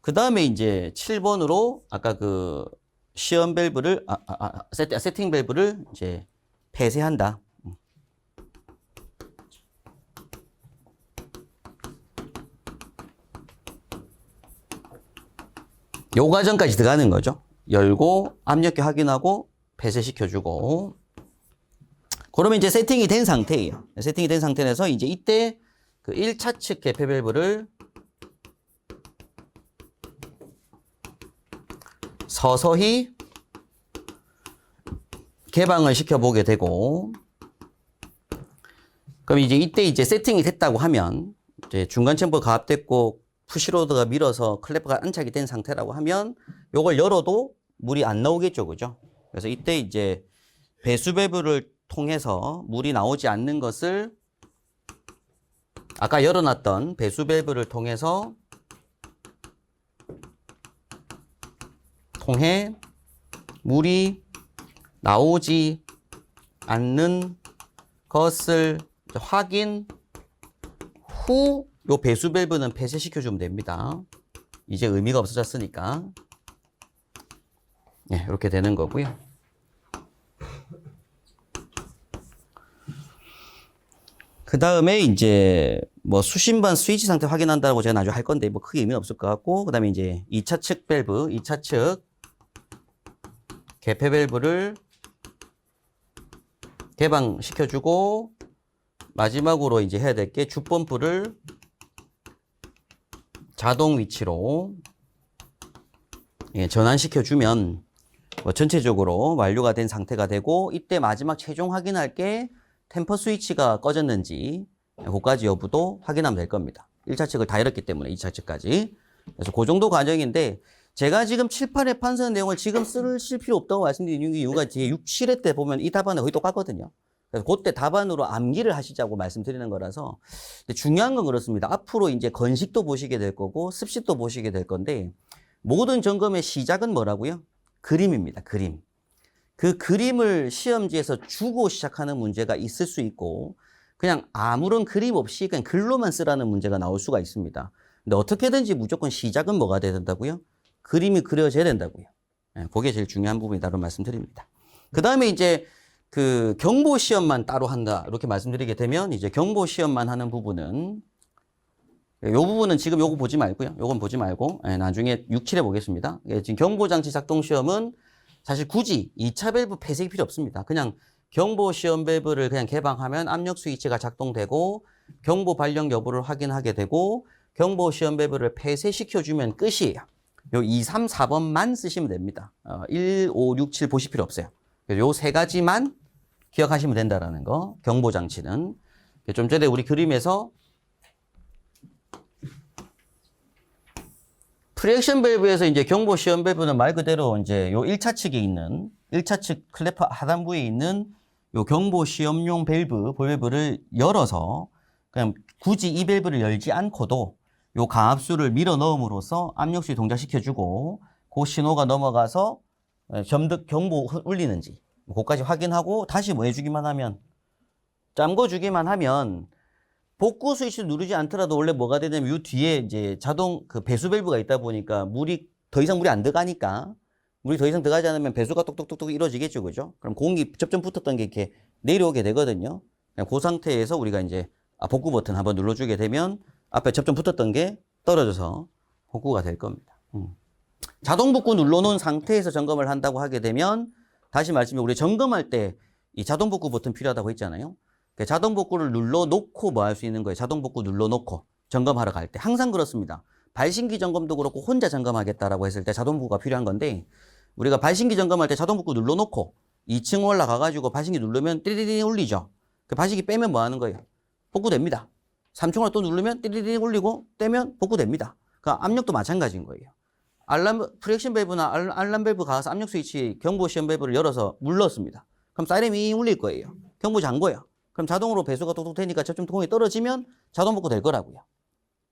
그 다음에 이제 7번으로 아까 그 시험 밸브를 세팅 밸브를 이제 폐쇄한다. 요 과정까지 들어가는 거죠. 열고 압력계 확인하고 폐쇄시켜주고. 그러면 이제 세팅이 된 상태예요. 세팅이 된 상태에서 이제 이때 그 1차 측 개폐 밸브를 서서히 개방을 시켜보게 되고, 그럼 이제 이때 세팅이 됐다고 하면 이제 중간 챔버 가압됐고 푸시로드가 밀어서 클래퍼가 안착이 된 상태라고 하면 요걸 열어도 물이 안 나오겠죠, 그죠? 그래서 이때 이제 배수 밸브를 통해서 물이 나오지 않는 것을 아까 열어놨던 배수 밸브를 통해서 통해 물이 나오지 않는 것을 확인 후 요 배수 밸브는 폐쇄시켜 주면 됩니다. 이제 의미가 없어졌으니까. 네, 이렇게 되는 거고요. 그 다음에 이제 뭐 수신반 스위치 상태 확인한다고 제가 나중에 할 건데 뭐 크게 의미는 없을 것 같고, 그 다음에 이제 2차 측 밸브, 2차 측 개폐 밸브를 개방시켜주고, 마지막으로 이제 해야 될 게 주펌프를 자동 위치로 전환시켜주면 뭐 전체적으로 완료가 된 상태가 되고, 이때 마지막 최종 확인할 게 템퍼 스위치가 꺼졌는지 그까지 여부도 확인하면 될 겁니다. 1차 측을 다 열었기 때문에 2차 측까지. 그래서 그 정도 과정인데, 제가 지금 7, 8회 판서한 내용을 지금 쓰실 필요 없다고 말씀드리는 이유가 제 6, 7회 때 보면 이 답안은 거의 똑같거든요. 그래서 그때 답안으로 암기를 하시자고 말씀드리는 거라서. 근데 중요한 건 그렇습니다. 앞으로 이제 건식도 보시게 될 거고 습식도 보시게 될 건데, 모든 점검의 시작은 뭐라고요? 그림입니다. 그림. 그 그림을 시험지에서 주고 시작하는 문제가 있을 수 있고, 그냥 아무런 그림 없이 그냥 글로만 쓰라는 문제가 나올 수가 있습니다. 근데 어떻게든지 무조건 시작은 뭐가 돼야 된다고요? 그림이 그려져야 된다고요. 그게 제일 중요한 부분이다라고 말씀드립니다. 그 다음에 이제 그 경보 시험만 따로 한다 이렇게 말씀드리게 되면, 이제 경보 시험만 하는 부분은 요 부분은 지금 요거 보지 말고요. 요건 보지 말고 나중에 6, 7에 보겠습니다. 지금 경보장치 작동 시험은 사실 굳이 2차 밸브 폐쇄기 필요 없습니다. 그냥 경보 시험 밸브를 그냥 개방하면 압력 스위치가 작동되고 경보 발령 여부를 확인하게 되고, 경보 시험 밸브를 폐쇄시켜주면 끝이에요. 요 2, 3, 4번만 쓰시면 됩니다. 1, 5, 6, 7 보실 필요 없어요. 요 세 가지만 기억하시면 된다라는 거. 경보 장치는 좀 전에 우리 그림에서 프리액션 밸브에서 이제 경보 시험 밸브는 말 그대로 이제 요 1차 측에 있는 1차 측 클래퍼 하단부에 있는 요 경보 시험용 밸브, 볼밸브를 열어서 그냥 굳이 이 밸브를 열지 않고도 요 가압수를 밀어 넣음으로써 압력수위 동작시켜주고, 그 신호가 넘어가서 점등 경보 울리는지 그것까지 확인하고, 다시 뭐 해주기만 하면, 잠궈주기만 하면, 복구 스위치 누르지 않더라도 원래 뭐가 되냐면 요 뒤에 이제 자동 그 배수 밸브가 있다 보니까 물이 더 이상 안 들어가니까, 물이 더 이상 들어가지 않으면 배수가 똑똑똑똑 이루어지겠죠, 그죠? 그럼 공기 접점 붙었던 게 이렇게 내려오게 되거든요. 그 상태에서 우리가 이제 복구 버튼 한번 눌러주게 되면 앞에 접점 붙었던 게 떨어져서 복구가 될 겁니다. 자동 복구 눌러놓은 상태에서 점검을 한다고 하게 되면, 다시 말씀드리면 우리 점검할 때 이 자동 복구 버튼 필요하다고 했잖아요. 자동 복구를 눌러놓고 뭐 할 수 있는 거예요? 자동 복구 눌러놓고 점검하러 갈 때 항상 그렇습니다. 발신기 점검도 그렇고 혼자 점검하겠다라고 했을 때 자동 복구가 필요한 건데, 우리가 발신기 점검할 때 자동 복구 눌러놓고 2층 올라가가지고 발신기 누르면 띠리리리 울리죠. 그 발신기 빼면 뭐 하는 거예요? 복구됩니다. 3층 올라 또 누르면 띠리리리 울리고 떼면 복구됩니다. 그 압력도 마찬가지인 거예요. 알람 프리액션 밸브나 알람 밸브 가서 압력 스위치 경보 시험 밸브를 열어서 눌렀습니다. 그럼 사이렌이 울릴 거예요. 경보 잠궈요. 그럼 자동으로 배수가 똑똑 되니까 접점 통이 떨어지면 자동 복구 될 거라고요.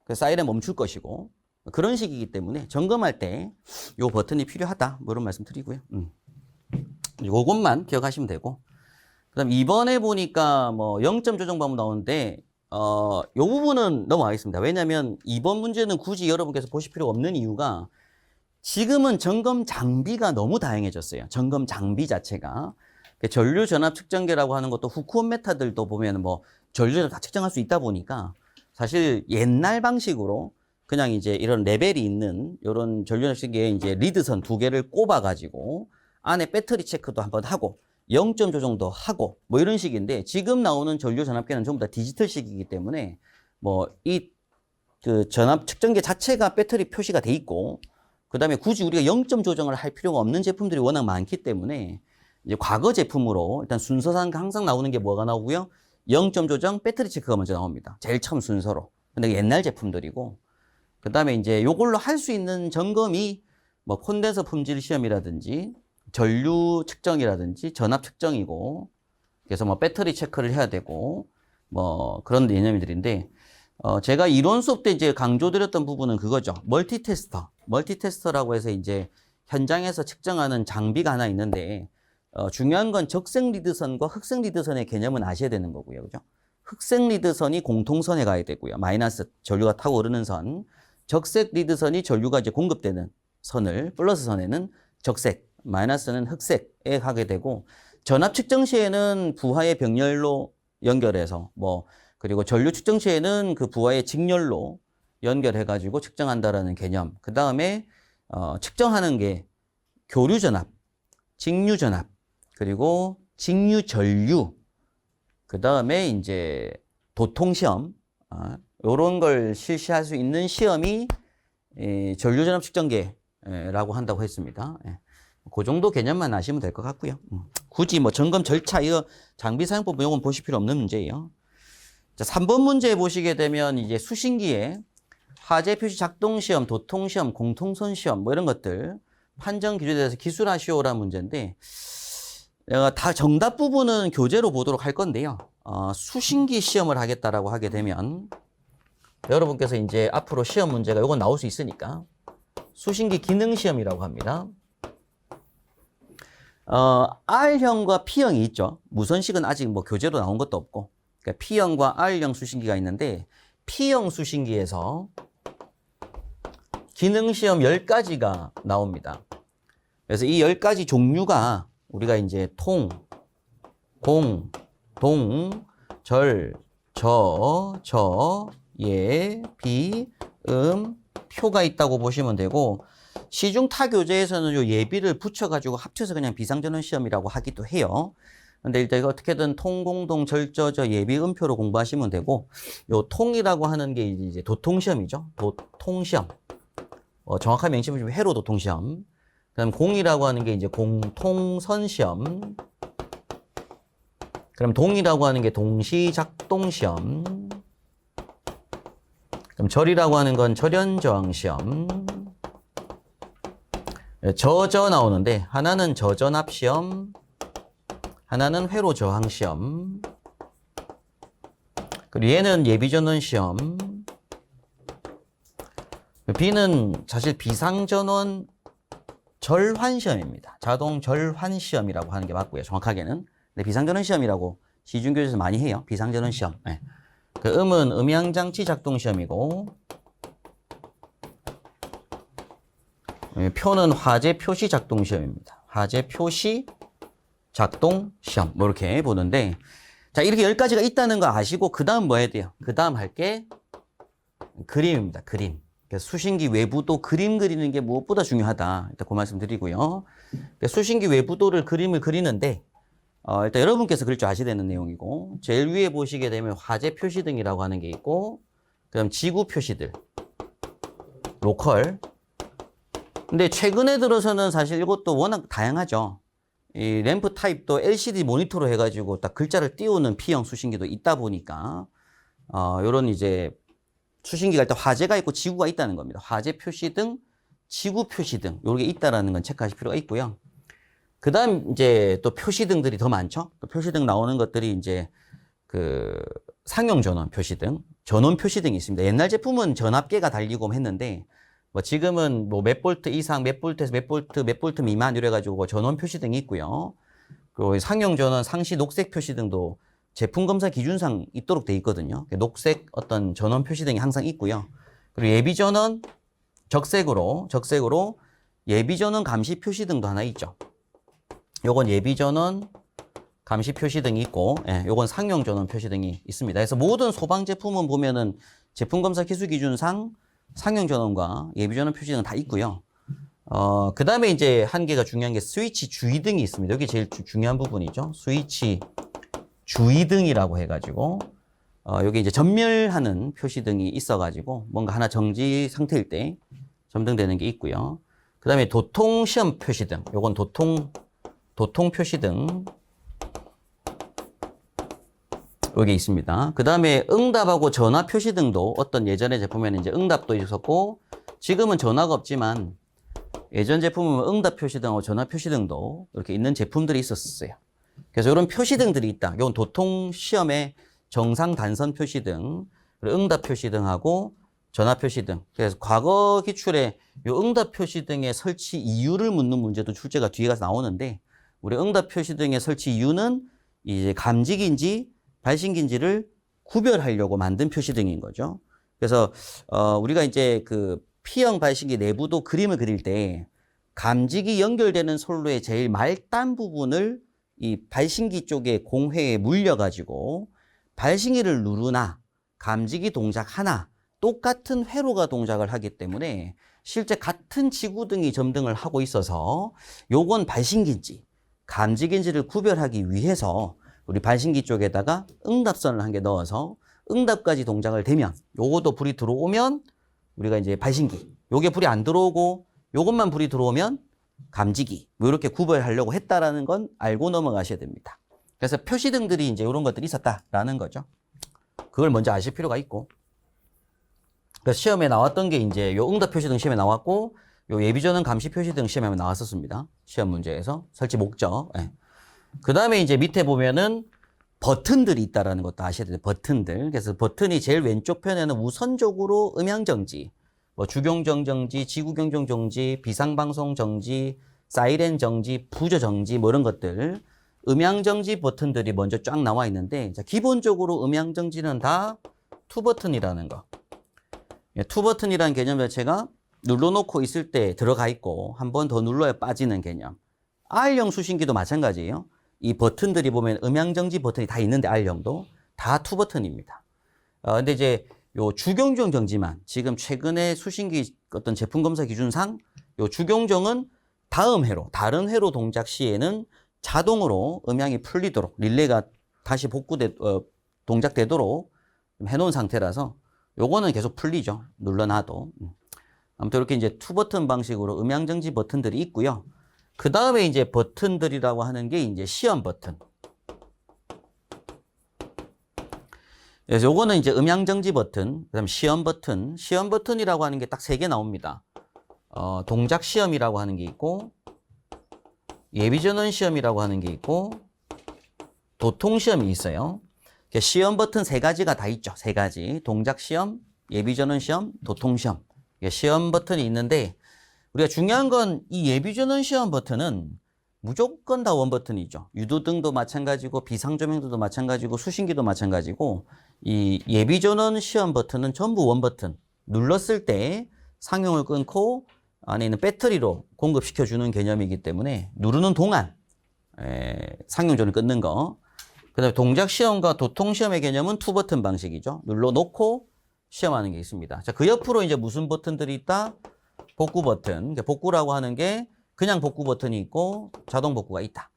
그래서 사이렌 멈출 것이고, 그런 식이기 때문에 점검할 때 요 버튼이 필요하다, 뭐 이런 말씀 드리고요. 요것만 기억하시면 되고, 그다음 이번에 보니까 뭐 0점 조정 방법 나오는데 요 부분은 넘어가겠습니다. 왜냐하면 이번 문제는 굳이 여러분께서 보실 필요가 없는 이유가, 지금은 점검 장비가 너무 다양해졌어요. 점검 장비 자체가. 전류 전압 측정기라고 하는 것도 후크온 메타들도 보면 뭐 전류 전압 다 측정할 수 있다 보니까, 사실 옛날 방식으로 그냥 이제 이런 레벨이 있는 이런 전류 전압 측정기에 이제 리드선 2개를 꼽아가지고 안에 배터리 체크도 한번 하고 0점 조정도 하고 뭐 이런 식인데, 지금 나오는 전류 전압계는 전부 다 디지털식이기 때문에 뭐 이 그 전압 측정기 자체가 배터리 표시가 돼 있고, 그 다음에 굳이 우리가 0점 조정을 할 필요가 없는 제품들이 워낙 많기 때문에, 이제 과거 제품으로 일단 순서상 항상 나오는 게 뭐가 나오고요? 0점 조정, 배터리 체크가 먼저 나옵니다. 제일 처음 순서로. 근데 옛날 제품들이고, 그 다음에 이제 요걸로 할 수 있는 점검이 뭐 콘덴서 품질 시험이라든지 전류 측정이라든지 전압 측정이고, 그래서 뭐 배터리 체크를 해야 되고 뭐 그런 개념들인데, 제가 이론 수업 때 이제 강조드렸던 부분은 그거죠. 멀티테스터라고 해서 이제 현장에서 측정하는 장비가 하나 있는데 중요한 건 적색 리드선과 흑색 리드선의 개념은 아셔야 되는 거고요. 그죠? 흑색 리드선이 공통선에 가야 되고요. 마이너스 전류가 타고 오르는 선. 적색 리드선이 전류가 이제 공급되는 선을 플러스 선에는 적색, 마이너스는 흑색에 가게 되고 전압 측정 시에는 부하의 병렬로 연결해서 그리고 전류 측정 시에는 그 부하의 직렬로 연결해 가지고 측정한다라는 개념. 그 다음에 측정하는 게 교류 전압, 직류 전압, 그리고 직류 전류. 그 다음에 이제 도통 시험. 요런 걸 실시할 수 있는 시험이 전류 전압 측정계라고 한다고 했습니다. 그 정도 개념만 아시면 될 것 같고요. 굳이 점검 절차, 이거 장비 사용법 이건 보실 필요 없는 문제예요. 자, 3번 문제 보시게 되면 이제 수신기에 화재 표시 작동 시험, 도통 시험, 공통선 시험 이런 것들 판정 기준에 대해서 기술하시오라는 문제인데 다 정답 부분은 교재로 보도록 할 건데요. 수신기 시험을 하겠다라고 하게 되면 여러분께서 이제 앞으로 시험 문제가 이건 나올 수 있으니까 수신기 기능 시험이라고 합니다. R형과 P형이 있죠. 무선식은 아직 교재로 나온 것도 없고 그러니까 P형과 R형 수신기가 있는데 P형 수신기에서 기능 시험 10가지가 나옵니다. 그래서 이 10가지 종류가 우리가 이제 통, 공, 동, 절, 저, 예, 비, 표가 있다고 보시면 되고 시중 타 교재에서는 요 예비를 붙여가지고 합쳐서 그냥 비상전원 시험이라고 하기도 해요. 근데 일단 이거 어떻게든 통, 공, 동, 절, 저, 예비, 표로 공부하시면 되고 요 통이라고 하는 게 이제 도통시험이죠. 도통시험. 정확한 명칭을 좀 회로 도통시험. 그다음 공이라고 하는 게 이제 공통선시험. 그럼 동이라고 하는 게 동시작동시험. 그럼 절이라고 하는 건 절연저항시험. 저저 나오는데 하나는 저전압시험, 하나는 회로저항시험, 그리고 얘는 예비전원시험. B는 사실 비상전원 절환시험입니다. 자동 절환시험이라고 하는 게 맞고요. 정확하게는. 근데 비상전원 시험이라고 시중교재에서 많이 해요. 비상전원 시험. 네. 그 음은 음향장치 작동 시험이고 표는 화재 표시 작동 시험입니다. 화재 표시 작동 시험. 이렇게 보는데 자, 이렇게 10가지가 있다는 거 아시고 그다음 뭐 해야 돼요? 그다음 할 게 그림입니다. 그림. 수신기 외부도 그림 그리는 게 무엇보다 중요하다. 일단 그 말씀 드리고요. 수신기 외부도를 그림을 그리는데 일단 여러분께서 그릴 줄 아셔야 되는 내용이고 제일 위에 보시게 되면 화재 표시등이라고 하는 게 있고 그다음 지구 표시들, 로컬. 근데 최근에 들어서는 사실 이것도 워낙 다양하죠. 이 램프 타입도 LCD 모니터로 해가지고 딱 글자를 띄우는 P형 수신기도 있다 보니까 요런 이제 수신기가 일단 화재가 있고 지구가 있다는 겁니다. 화재 표시등, 지구 표시등 요게 있다라는 건 체크하실 필요가 있고요. 그 다음 이제 또 표시등들이 더 많죠. 또 표시등 나오는 것들이 이제 그 상용 전원 표시등, 전원 표시등이 있습니다. 옛날 제품은 전압계가 달리고 했는데 지금은 몇 볼트 이상, 몇 볼트에서 몇 볼트 미만 이래가지고 전원 표시등이 있고요. 그리고 상용 전원 상시 녹색 표시등도 제품 검사 기준상 있도록 돼 있거든요. 녹색 어떤 전원 표시등이 항상 있고요. 그리고 예비 전원 적색으로 예비 전원 감시 표시등도 하나 있죠. 요건 예비 전원 감시 표시등이 있고, 요건 상용 전원 표시등이 있습니다. 그래서 모든 소방 제품은 보면은 제품 검사 기술 기준상 상용 전원과 예비 전원 표시등은 다 있고요. 그 다음에 이제 한 개가 중요한 게 스위치 주의등이 있습니다. 여기 제일 중요한 부분이죠. 스위치 주의등이라고 해가지고 여기 이제 전멸하는 표시등이 있어가지고 뭔가 하나 정지 상태일 때 점등되는 게 있고요. 그 다음에 도통 시험 표시등, 요건 도통 표시등 여기 있습니다. 그 다음에 응답하고 전화 표시등도 어떤 예전의 제품에는 이제 응답도 있었고 지금은 전화가 없지만 예전 제품은 응답 표시등하고 전화 표시등도 이렇게 있는 제품들이 있었어요. 그래서 이런 표시등들이 있다. 이건 도통 시험의 정상 단선 표시등, 응답 표시등하고 전압 표시등. 그래서 과거 기출에 요 응답 표시등의 설치 이유를 묻는 문제도 출제가 뒤에 가서 나오는데, 우리 응답 표시등의 설치 이유는 이제 감지기인지 발신기인지를 구별하려고 만든 표시등인 거죠. 그래서 우리가 이제 그 P형 발신기 내부도 그림을 그릴 때 감지기 연결되는 선로의 제일 말단 부분을 이 발신기 쪽에 공회에 물려가지고 발신기를 누르나 감지기 동작 하나 똑같은 회로가 동작을 하기 때문에 실제 같은 지구등이 점등을 하고 있어서 요건 발신기인지 감지기인지를 구별하기 위해서 우리 발신기 쪽에다가 응답선을 한 개 넣어서 응답까지 동작을 되면 요것도 불이 들어오면 우리가 이제 발신기, 요게 불이 안 들어오고 요것만 불이 들어오면 감지기, 뭐 이렇게 구별하려고 했다라는 건 알고 넘어가셔야 됩니다. 그래서 표시등들이 이제 이런 것들이 있었다라는 거죠. 그걸 먼저 아실 필요가 있고. 그래서 시험에 나왔던 게 이제 요 응답 표시등 시험에 나왔고, 요 예비전원 감시 표시등 시험에 나왔었습니다. 시험 문제에서 설치 목적. 예. 그 다음에 이제 밑에 보면은 버튼들이 있다라는 것도 아셔야 돼요. 버튼들. 그래서 버튼이 제일 왼쪽 편에는 우선적으로 음향정지, 뭐 주경정정지, 지구경정정지, 비상방송정지, 사이렌 정지, 부저정지 뭐 이런 것들 음향정지 버튼들이 먼저 쫙 나와 있는데, 자, 기본적으로 음향정지는 다 투버튼이라는 거. 투버튼이라는 개념 자체가 눌러놓고 있을 때 들어가 있고 한 번 더 눌러야 빠지는 개념. R형 수신기도 마찬가지예요. 이 버튼들이 보면 음향정지 버튼이 다 있는데 R형도 다 투버튼입니다. 근데 이제 요 주경정 정지만 지금 최근에 수신기 어떤 제품 검사 기준상 요 주경정은 다음 회로, 다른 회로 동작 시에는 자동으로 음향이 풀리도록 릴레이가 다시 동작되도록 해놓은 상태라서 요거는 계속 풀리죠. 눌러놔도. 아무튼 이렇게 이제 투버튼 방식으로 음향정지 버튼들이 있고요. 그 다음에 이제 버튼들이라고 하는 게 이제 시험 버튼. 그래서 요거는 이제 음향정지 버튼, 그다음 시험 버튼. 시험 버튼이라고 하는 게 딱 3개 나옵니다. 동작 시험이라고 하는 게 있고, 예비전원 시험이라고 하는 게 있고, 도통 시험이 있어요. 시험 버튼 3가지가 다 있죠. 3가지. 동작 시험, 예비전원 시험, 도통 시험. 시험 버튼이 있는데, 우리가 중요한 건 이 예비전원 시험 버튼은 무조건 다 원버튼이죠. 유도등도 마찬가지고 비상조명도도 마찬가지고 수신기도 마찬가지고 이 예비전원 시험 버튼은 전부 원버튼. 눌렀을 때 상용을 끊고 안에 있는 배터리로 공급시켜주는 개념이기 때문에 누르는 동안 상용전을 끊는 거. 그 다음에 동작 시험과 도통 시험의 개념은 투버튼 방식이죠. 눌러놓고 시험하는 게 있습니다. 자, 그 옆으로 이제 무슨 버튼들이 있다? 복구 버튼. 복구라고 하는 게 그냥 복구 버튼이 있고 자동 복구가 있다.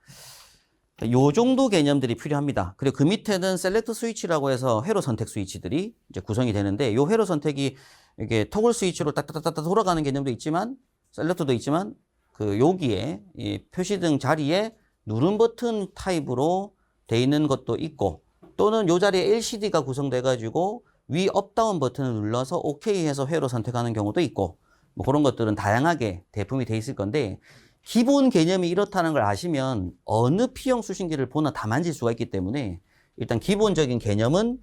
요 정도 개념들이 필요합니다. 그리고 그 밑에는 셀렉트 스위치라고 해서 회로 선택 스위치들이 이제 구성이 되는데, 요 회로 선택이 이게 토글 스위치로 딱딱딱딱 돌아가는 개념도 있지만, 셀렉트도 있지만, 그 여기에 이 표시등 자리에 누른 버튼 타입으로 돼 있는 것도 있고, 또는 요 자리에 LCD가 구성돼 가지고 위 업다운 버튼을 눌러서 OK 해서 회로 선택하는 경우도 있고, 뭐 그런 것들은 다양하게 대품이 돼 있을 건데, 기본 개념이 이렇다는 걸 아시면 어느 P형 수신기를 보나 다 만질 수가 있기 때문에 일단 기본적인 개념은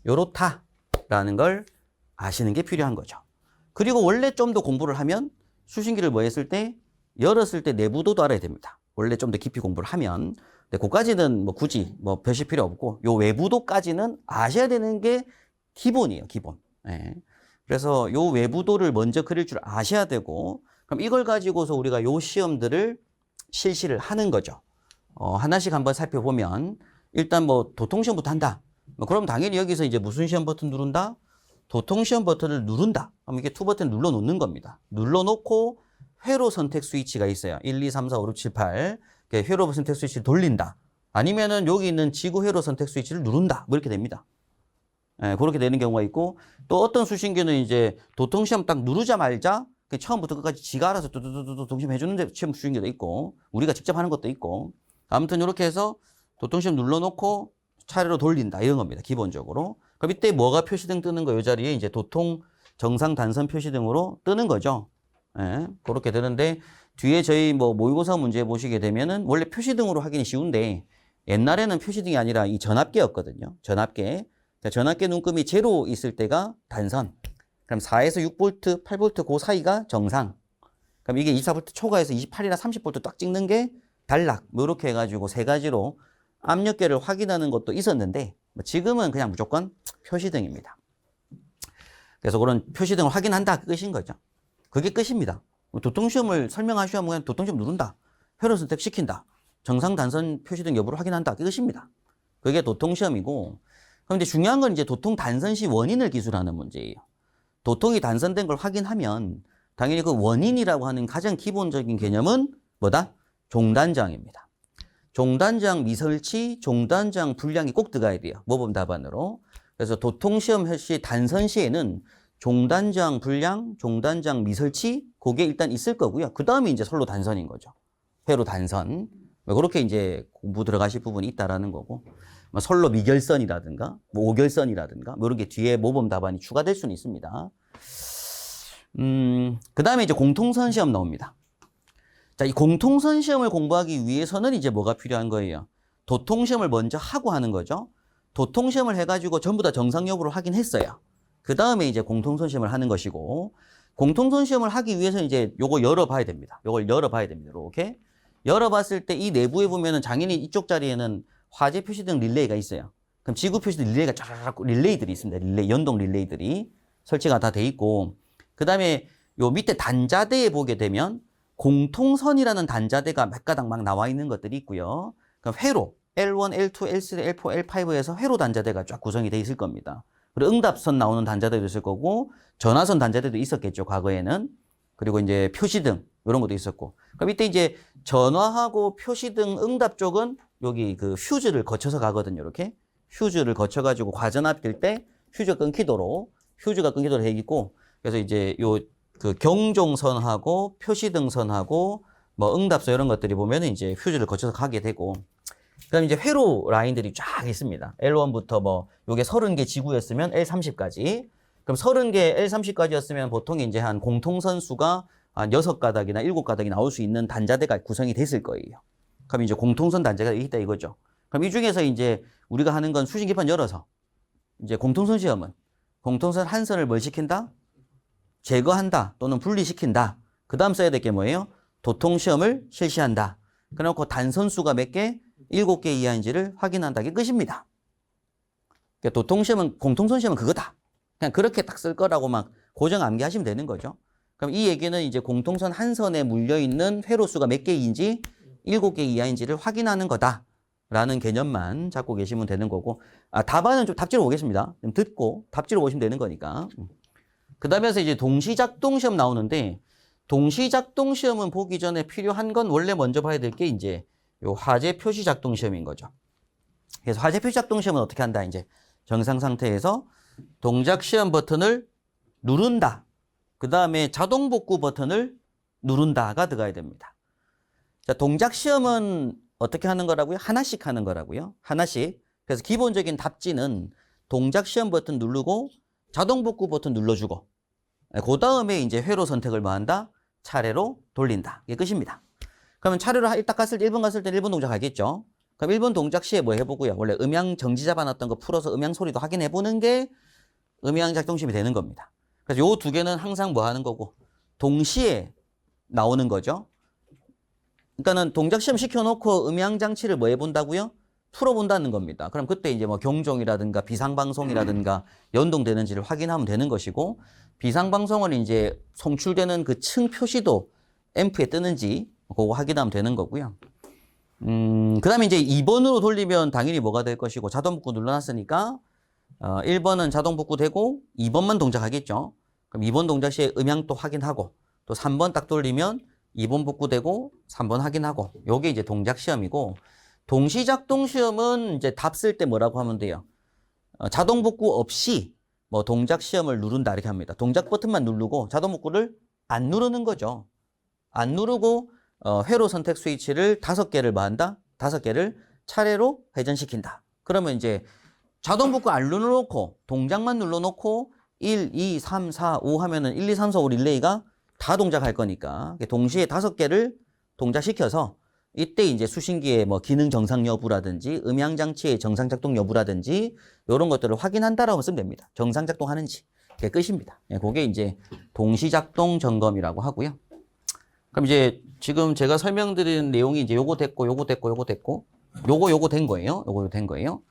요렇다라는 걸 아시는 게 필요한 거죠. 그리고 원래 좀 더 공부를 하면 수신기를 뭐 했을 때 열었을 때 내부도도 알아야 됩니다. 원래 좀 더 깊이 공부를 하면. 근데 그까지는 뭐 굳이 뭐 배실 필요 없고, 요 외부도까지는 아셔야 되는 게 기본이에요. 기본. 네. 그래서 요 외부도를 먼저 그릴 줄 아셔야 되고, 그럼 이걸 가지고서 우리가 요 시험들을 실시를 하는 거죠. 하나씩 한번 살펴보면, 일단 뭐 도통시험부터 한다. 뭐 그럼 당연히 여기서 이제 무슨 시험 버튼 누른다? 도통시험 버튼을 누른다. 그럼 이게 투 버튼 눌러 놓는 겁니다. 눌러 놓고 회로 선택 스위치가 있어요. 1, 2, 3, 4, 5, 6, 7, 8. 회로 선택 스위치를 돌린다. 아니면은 여기 있는 지구 회로 선택 스위치를 누른다. 뭐 이렇게 됩니다. 예, 그렇게 되는 경우가 있고, 또 어떤 수신기는 이제 도통시험 딱 누르자마자 처음부터 끝까지 지가 알아서 뚜뚜뚜뚜 동시험 해주는 시험 수신기도 있고, 우리가 직접 하는 것도 있고, 아무튼 이렇게 해서 도통시험 눌러놓고 차례로 돌린다 이런 겁니다. 기본적으로. 그럼 이때 뭐가 표시등 뜨는 거, 이 자리에 이제 도통 정상 단선 표시등으로 뜨는 거죠. 예, 그렇게 되는데, 뒤에 저희 뭐 모의고사 문제 보시게 되면은 원래 표시등으로 하기는 쉬운데, 옛날에는 표시등이 아니라 이 전압계였거든요. 전압계. 전압계 눈금이 제로 있을 때가 단선, 그럼 4에서 6V, 8V 그 사이가 정상. 그럼 이게 24V 초과해서 28이나 30V 딱 찍는 게 단락. 뭐 이렇게 해가지고 세 가지로 압력계를 확인하는 것도 있었는데 지금은 그냥 무조건 표시등입니다. 그래서 그런 표시등을 확인한다. 끝인 거죠. 그게 끝입니다. 도통시험을 설명하시면 그냥 도통시험 누른다. 회로 선택시킨다. 정상 단선 표시등 여부를 확인한다. 그게 끝입니다. 그게 도통시험이고, 그런데 중요한 건 이제 도통 단선 시 원인을 기술하는 문제예요. 도통이 단선된 걸 확인하면 당연히 그 원인이라고 하는 가장 기본적인 개념은 뭐다? 종단저항입니다. 종단저항 미설치, 종단저항 불량이 꼭 들어가야 돼요. 모범 답안으로. 그래서 도통시험 시 단선 시에는 종단저항 불량, 종단저항 미설치, 그게 일단 있을 거고요. 그 다음에 이제 선로 단선인 거죠. 회로 단선. 그렇게 이제 공부 들어가실 부분이 있다라는 거고. 선로 미결선이라든가, 뭐 오결선이라든가, 뭐 이런 게 뒤에 모범 답안이 추가될 수는 있습니다. 그 다음에 이제 공통선 시험 나옵니다. 자, 이 공통선 시험을 공부하기 위해서는 이제 뭐가 필요한 거예요? 도통시험을 먼저 하고 하는 거죠. 도통시험을 해가지고 전부 다 정상 여부를 확인했어요. 그 다음에 이제 공통선 시험을 하는 것이고, 공통선 시험을 하기 위해서 이제 요거 열어봐야 됩니다. 요걸 열어봐야 됩니다. 이렇게. 열어봤을 때 이 내부에 보면은 당연히 이쪽 자리에는 화재 표시등 릴레이가 있어요. 그럼 지구 표시등 릴레이가 쫙 릴레이들이 있습니다. 릴레이, 연동 릴레이들이 설치가 다 돼 있고, 그 다음에 요 밑에 단자대에 보게 되면 공통선이라는 단자대가 몇 가닥 막 나와 있는 것들이 있고요. 그럼 회로 L1, L2, L3, L4, L5에서 회로 단자대가 쫙 구성이 돼 있을 겁니다. 그리고 응답선 나오는 단자대도 있을 거고, 전화선 단자대도 있었겠죠, 과거에는. 그리고 이제 표시등 이런 것도 있었고. 그럼 이때 이제 전화하고 표시등 응답 쪽은 여기 그 휴즈를 거쳐서 가거든요. 이렇게 휴즈를 거쳐가지고 과전압될 때 휴즈가 끊기도록 돼 있고, 그래서 이제 요 그 경종선하고 표시등선하고 뭐 응답선 이런 것들이 보면은 이제 휴즈를 거쳐서 가게 되고, 그다음 이제 회로 라인들이 쫙 있습니다. L1부터 뭐 요게 30개 지구였으면 L30까지. 그럼 30개 L30까지였으면 보통 이제 한 공통선 수가 한 6가닥이나 7가닥이 나올 수 있는 단자대가 구성이 됐을 거예요. 그럼 이제 공통선 단자가 있다 이거죠. 그럼 이 중에서 이제 우리가 하는 건 수신 기판 열어서 이제 공통선 시험은 공통선 한 선을 뭘 시킨다? 제거한다 또는 분리시킨다. 그 다음 써야 될 게 뭐예요? 도통시험을 실시한다. 그래놓고 단선수가 몇 개? 7개 이하인지를 확인한다. 이게 끝입니다. 그러니까 도통시험은, 공통선 시험은 그거다. 그냥 그렇게 딱 쓸 거라고 막 고정 암기하시면 되는 거죠. 그럼 이 얘기는 이제 공통선 한 선에 물려있는 회로수가 몇 개인지 7개 이하인지를 확인하는 거다. 라는 개념만 잡고 계시면 되는 거고, 답안은 좀 답지로 보겠습니다. 좀 듣고 답지로 보시면 되는 거니까. 그 다음에서 이제 동시작동 시험 나오는데, 동시작동 시험은 보기 전에 필요한 건 원래 먼저 봐야 될 게 이제 요 화재 표시 작동 시험인 거죠. 그래서 화재 표시 작동 시험은 어떻게 한다? 이제 정상 상태에서 동작 시험 버튼을 누른다. 그 다음에 자동 복구 버튼을 누른다가 들어가야 됩니다. 자, 동작 시험은 어떻게 하는 거라고요? 하나씩 하는 거라고요. 하나씩. 그래서 기본적인 답지는 동작 시험 버튼 누르고 자동 복구 버튼 눌러주고, 그 다음에 이제 회로 선택을 뭐 한다? 차례로 돌린다. 이게 끝입니다. 그러면 차례로 딱 갔을 때 1번 갔을 때 1번 동작 하겠죠. 그럼 1번 동작 시에 뭐 해보고요. 원래 음향 정지 잡아놨던 거 풀어서 음향 소리도 확인해보는 게 음향 작동 시험이 되는 겁니다. 그래서 요 두 개는 항상 뭐 하는 거고 동시에 나오는 거죠. 그러니까는 동작 시험 시켜놓고 음향 장치를 뭐 해본다고요? 풀어본다는 겁니다. 그럼 그때 이제 뭐 경종이라든가 비상방송이라든가 연동되는지를 확인하면 되는 것이고, 비상방송은 이제 송출되는 그 층 표시도 앰프에 뜨는지 그거 확인하면 되는 거고요. 그 다음에 이제 2번으로 돌리면 당연히 뭐가 될 것이고, 자동 복구 눌러놨으니까 1번은 자동 복구되고 2번만 동작하겠죠. 그럼 2번 동작 시에 음향 또 확인하고, 또 3번 딱 돌리면 2번 복구되고 3번 확인하고, 요게 이제 동작 시험이고, 동시작동 시험은 이제 답 쓸 때 뭐라고 하면 돼요? 자동 복구 없이 뭐 동작 시험을 누른다 이렇게 합니다. 동작 버튼만 누르고 자동 복구를 안 누르는 거죠. 안 누르고 회로 선택 스위치를 5개를 뭐 한다? 5개를 차례로 회전시킨다. 그러면 이제 자동 복구 안 눌러놓고 동작만 눌러놓고 1, 2, 3, 4, 5 하면은 1, 2, 3, 4, 5 릴레이가 다 동작할 거니까 동시에 5개를 동작시켜서 이때 이제 수신기의 뭐 기능 정상 여부라든지 음향 장치의 정상 작동 여부라든지 이런 것들을 확인한다라고 쓰면 됩니다. 정상 작동하는지. 그게 끝입니다. 예, 그게 이제 동시작동 점검이라고 하고요. 그럼 이제 지금 제가 설명드린 내용이 이제 요거 됐고, 요거 됐고, 요거 됐고, 요거 된 거예요. 요거 된 거예요.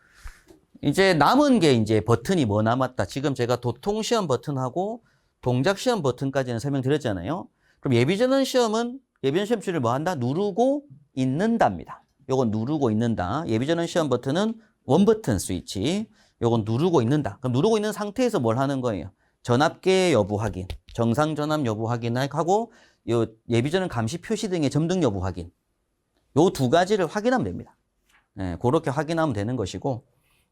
이제 남은 게 이제 버튼이 뭐 남았다. 지금 제가 도통시험 버튼하고 동작시험 버튼까지는 설명드렸잖아요. 그럼 예비전원 시험은 예비전원 시험 줄을 뭐 한다? 누르고 있는다입니다. 요건 누르고 있는다. 예비전원 시험 버튼은 원 버튼 스위치. 요건 누르고 있는다. 그럼 누르고 있는 상태에서 뭘 하는 거예요? 전압계 여부 확인, 정상 전압 여부 확인하고 요 예비전원 감시 표시 등의 점등 여부 확인. 요 두 가지를 확인하면 됩니다. 예, 그렇게 확인하면 되는 것이고,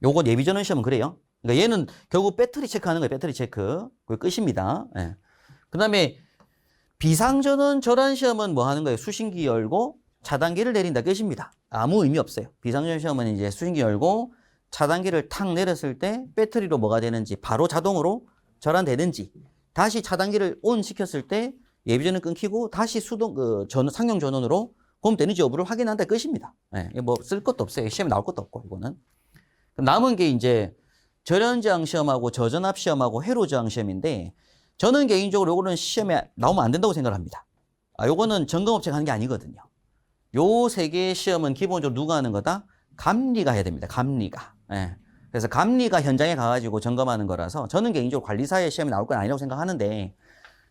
요거 예비전원 시험은 그래요. 그러니까 얘는 결국 배터리 체크하는 거예요. 배터리 체크. 그게 끝입니다. 예. 그 다음에 비상전원 절한 시험은 뭐 하는 거예요? 수신기 열고 차단기를 내린다. 끝입니다. 아무 의미 없어요. 비상전원 시험은 이제 수신기 열고 차단기를 탁 내렸을 때 배터리로 뭐가 되는지 바로 자동으로 절안되는지, 다시 차단기를 온 시켰을 때 예비전원 끊기고 다시 상용 전원으로 공급되는지 여부를 확인한다. 끝입니다. 예. 뭐 쓸 것도 없어요. 시험에 나올 것도 없고, 이거는. 남은 게 이제 절연저항 시험하고 저전압 시험하고 회로저항 시험인데, 저는 개인적으로 요거는 시험에 나오면 안 된다고 생각을 합니다. 요거는 점검업체가 하는 게 아니거든요. 요 세 개의 시험은 기본적으로 누가 하는 거다? 감리가 해야 됩니다. 감리가. 예. 그래서 감리가 현장에 가가지고 점검하는 거라서 저는 개인적으로 관리사의 시험이 나올 건 아니라고 생각하는데,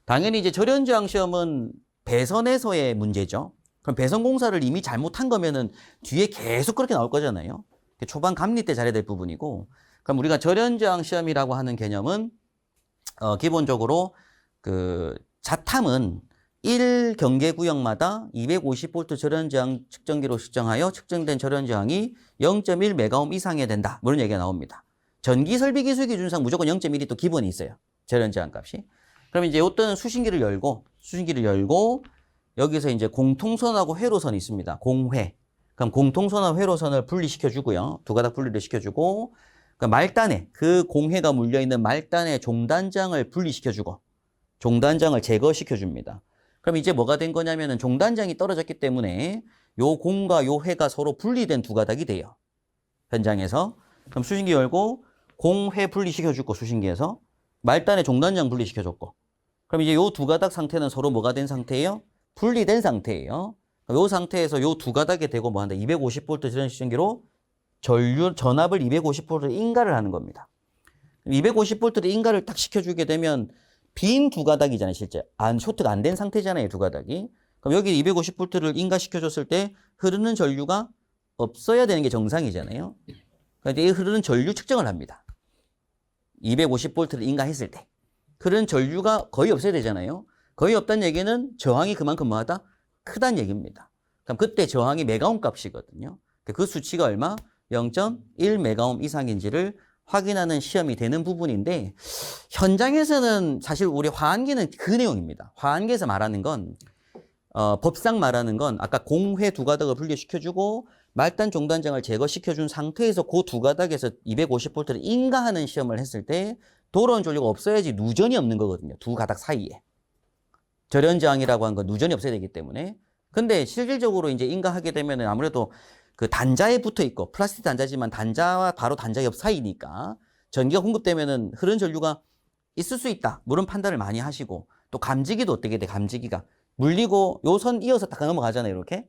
당연히 이제 절연저항 시험은 배선에서의 문제죠. 그럼 배선 공사를 이미 잘못한 거면은 뒤에 계속 그렇게 나올 거잖아요. 초반 감리 때 잘해야 될 부분이고, 그럼 우리가 절연저항 시험이라고 하는 개념은 기본적으로 그 자탐은 1경계구역마다 250V 절연저항 측정기로 측정하여 측정된 절연저항이 0.1메가옴 이상이어야 된다. 뭐 이런 얘기가 나옵니다. 전기설비 기술 기준상 무조건 0.1이 또 기본이 있어요. 절연저항 값이. 그럼 이제 어떤 수신기를 열고 여기서 이제 공통선하고 회로선이 있습니다. 공회. 그럼 공통선하고 회로선을 분리시켜 주고요. 두 가닥 분리를 시켜주고, 그 말단에, 그 공회가 물려있는 말단의 종단장을 분리시켜 주고, 종단장을 제거시켜 줍니다. 그럼 이제 뭐가 된 거냐면은 종단장이 떨어졌기 때문에 요 공과 요 회가 서로 분리된 두 가닥이 돼요. 현장에서. 그럼 수신기 열고 공회 분리시켜 줬고, 수신기에서 말단의 종단장 분리시켜 줬고, 그럼 이제 요 두 가닥 상태는 서로 뭐가 된 상태예요? 분리된 상태예요. 요 상태에서 요 두 가닥에 대고 뭐 한다? 250V 절연 시전기로 전압을 250V로 인가를 하는 겁니다. 250V로 인가를 딱 시켜주게 되면 빈 두 가닥이잖아요, 실제. 쇼트가 안 된 상태잖아요, 두 가닥이. 그럼 여기 250V를 인가시켜줬을 때 흐르는 전류가 없어야 되는 게 정상이잖아요. 그런데 이 흐르는 전류 측정을 합니다. 250V를 인가했을 때. 흐르는 전류가 거의 없어야 되잖아요. 거의 없다는 얘기는 저항이 그만큼 뭐하다? 크다는 얘기입니다. 그럼 그때 저항이 메가옴 값이거든요. 그 수치가 얼마? 0.1 메가옴 이상인지를 확인하는 시험이 되는 부분인데, 현장에서는 사실 우리 화환기는 그 내용입니다. 화환기에서 말하는 건 법상 말하는 건 아까 공회 두 가닥을 분리시켜주고 말단 종단장을 제거시켜준 상태에서 그 두 가닥에서 250V를 인가하는 시험을 했을 때 돌아온 전류가 없어야지 누전이 없는 거거든요. 두 가닥 사이에. 절연저항이라고 하는 건 누전이 없어야 되기 때문에. 근데 실질적으로 이제 인가하게 되면은 아무래도 그 단자에 붙어 있고, 플라스틱 단자지만 단자와 바로 단자 옆 사이니까 전기가 공급되면은 흐르는 전류가 있을 수 있다. 그런 판단을 많이 하시고, 또 감지기도 어떻게 돼? 감지기가 물리고 요 선 이어서 딱 넘어가잖아요, 이렇게.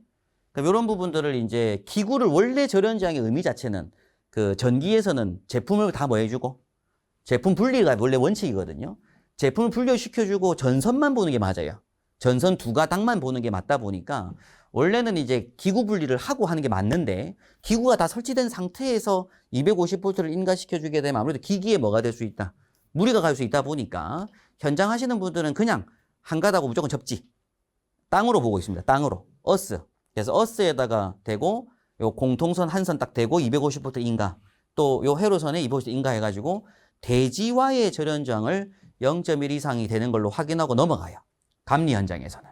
그러니까 이런 부분들을 이제 기구를, 원래 절연저항의 의미 자체는 그 전기에서는 제품을 다 뭐 해주고, 제품 분리가 원래 원칙이거든요. 제품을 분리시켜주고 전선만 보는 게 맞아요. 전선 두 가닥만 보는 게 맞다 보니까 원래는 이제 기구 분리를 하고 하는 게 맞는데, 기구가 다 설치된 상태에서 250V를 인가시켜주게 되면 아무래도 기기에 뭐가 될 수 있다? 무리가 갈 수 있다 보니까 현장 하시는 분들은 그냥 한 가닥하고 무조건 접지. 땅으로 보고 있습니다. 땅으로. 어스. 그래서 어스에다가 대고 요 공통선 한 선 딱 대고 250V 인가, 또 요 회로선에 250V 인가 해가지고 대지와의 절연저항을 0.1 이상이 되는 걸로 확인하고 넘어가요. 감리 현장에서는.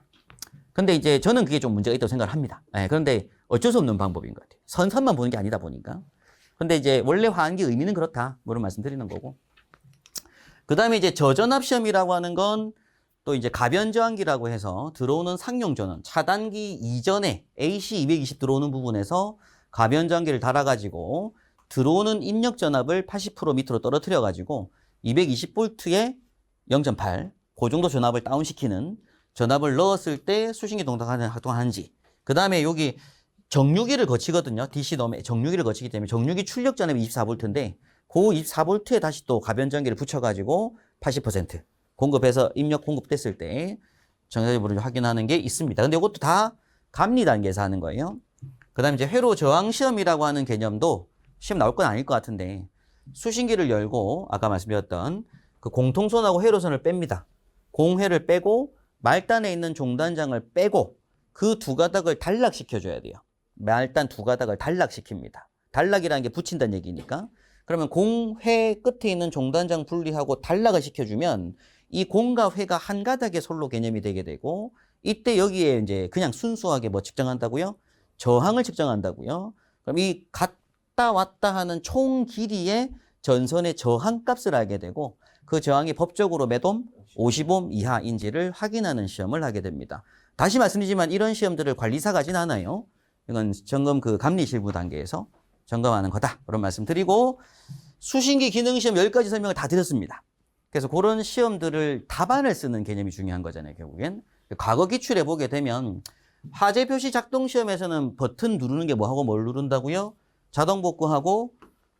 근데 이제 저는 그게 좀 문제가 있다고 생각을 합니다. 그런데 어쩔 수 없는 방법인 것 같아요. 선만 보는 게 아니다 보니까. 근데 이제 원래 화환기 의미는 그렇다. 뭐를 말씀드리는 거고. 그 다음에 이제 저전압 시험이라고 하는 건 또 이제 가변저항기라고 해서 들어오는 상용 전원, 차단기 이전에 AC 220 들어오는 부분에서 가변저항기를 달아가지고 들어오는 입력 전압을 80% 밑으로 떨어뜨려가지고 220V에 0.8. 그 정도 전압을 다운시키는 전압을 넣었을 때 수신기 동작하는지. 그 다음에 여기 정유기를 거치거든요. DC 넣으면 정유기를 거치기 때문에 정유기 출력 전압이 24V인데 그 24V에 다시 또 가변전기를 붙여가지고 80% 공급해서 입력 공급됐을 때 정상적으로 확인하는 게 있습니다. 근데 이것도 다 감리 단계에서 하는 거예요. 그 다음에 이제 회로 저항 시험이라고 하는 개념도 시험 나올 건 아닐 것 같은데 수신기를 열고 아까 말씀드렸던 그 공통선하고 회로선을 뺍니다. 공회를 빼고 말단에 있는 종단장을 빼고 그 두 가닥을 단락시켜줘야 돼요. 말단 두 가닥을 단락시킵니다. 단락이라는 게 붙인다는 얘기니까. 그러면 공회 끝에 있는 종단장 분리하고 단락을 시켜주면 이 공과 회가 한 가닥의 솔로 개념이 되게 되고 이때 여기에 이제 그냥 순수하게 뭐 측정한다고요? 저항을 측정한다고요? 그럼 이 갔다 왔다 하는 총 길이의 전선의 저항 값을 알게 되고 그 저항이 법적으로 몇 옴? 50옴 이하인지를 확인하는 시험을 하게 됩니다. 다시 말씀드리지만 이런 시험들을 관리사가 하진 않아요. 이건 점검 그 감리실무 단계에서 점검하는 거다. 그런 말씀 드리고 수신기 기능시험 10가지 설명을 다 드렸습니다. 그래서 그런 시험들을 답안을 쓰는 개념이 중요한 거잖아요. 결국엔. 과거 기출해 보게 되면 화재 표시 작동 시험에서는 버튼 누르는 게 뭐하고 뭘 누른다고요? 자동 복구하고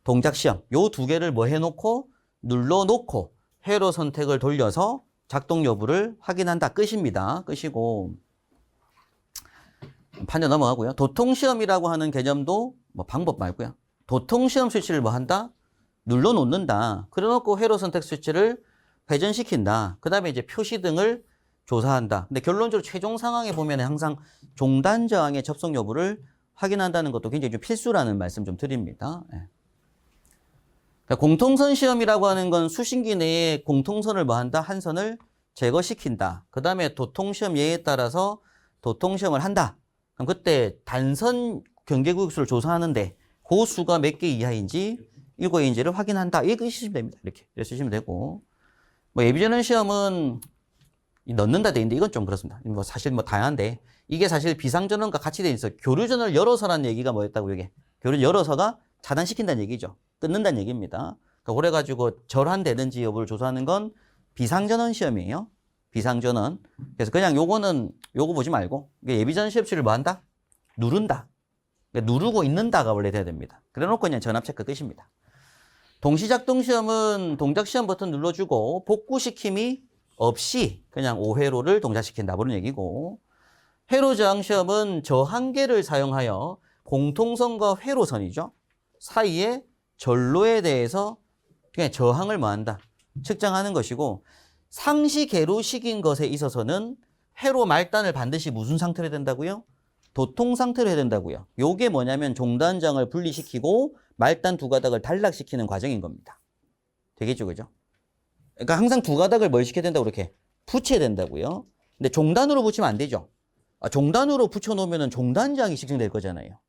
동작 시험. 요 두 개를 뭐 해놓고 눌러놓고 회로 선택을 돌려서 작동 여부를 확인한다. 끝입니다. 끝이고 판정 넘어가고요. 도통시험이라고 하는 개념도 뭐 방법 말고요. 도통시험 스위치를 뭐 한다? 눌러놓는다. 그래놓고 회로 선택 스위치를 회전시킨다. 그 다음에 이제 표시 등을 조사한다. 근데 결론적으로 최종 상황에 보면 항상 종단 저항의 접속 여부를 확인한다는 것도 굉장히 좀 필수라는 말씀 좀 드립니다. 예. 공통선 시험이라고 하는 건 수신기 내에 공통선을 뭐 한다? 한 선을 제거시킨다. 그 다음에 도통시험 예에 따라서 도통시험을 한다. 그럼 그때 단선 경계구역수를 조사하는데 그 수가 몇 개 이하인지 일거인지를 확인한다. 이렇게 쓰시면 됩니다. 이렇게 쓰시면 되고 뭐 예비전원 시험은 넣는다 돼 있는데 이건 좀 그렇습니다. 뭐 사실 뭐 다양한데 이게 사실 비상전원과 같이 돼 있어. 교류전원을 열어서라는 얘기가 뭐였다고 이게 교류 열어서가 차단시킨다는 얘기죠. 끊는다는 얘기입니다. 그러니까 그래가지고 절환되는지 여부를 조사하는 건 비상전원 시험이에요. 비상전원. 그래서 그냥 요거는 요거 보지 말고 예비전원 시험치를 뭐 한다? 누른다. 그러니까 누르고 있는다가 원래 돼야 됩니다. 그래놓고 그냥 전압 체크 끝입니다. 동시작동 시험은 동작 시험 버튼 눌러주고 복구시킴이 없이 그냥 5회로를 동작시킨다. 그런 얘기고 회로 저항 시험은 저항계를 사용하여 공통선과 회로선이죠. 사이에 전로에 대해서 그냥 저항을 뭐한다? 측정하는 것이고 상시 계로식인 것에 있어서는 회로 말단을 반드시 무슨 상태로 해야 된다고요? 도통 상태로 해야 된다고요. 요게 뭐냐면 종단장을 분리시키고 말단 두 가닥을 단락시키는 과정인 겁니다. 되겠죠, 그죠? 그러니까 항상 두 가닥을 뭘 시켜야 된다고 이렇게 붙여야 된다고요. 근데 종단으로 붙이면 안 되죠. 종단으로 붙여놓으면 종단장이 측정될 거잖아요.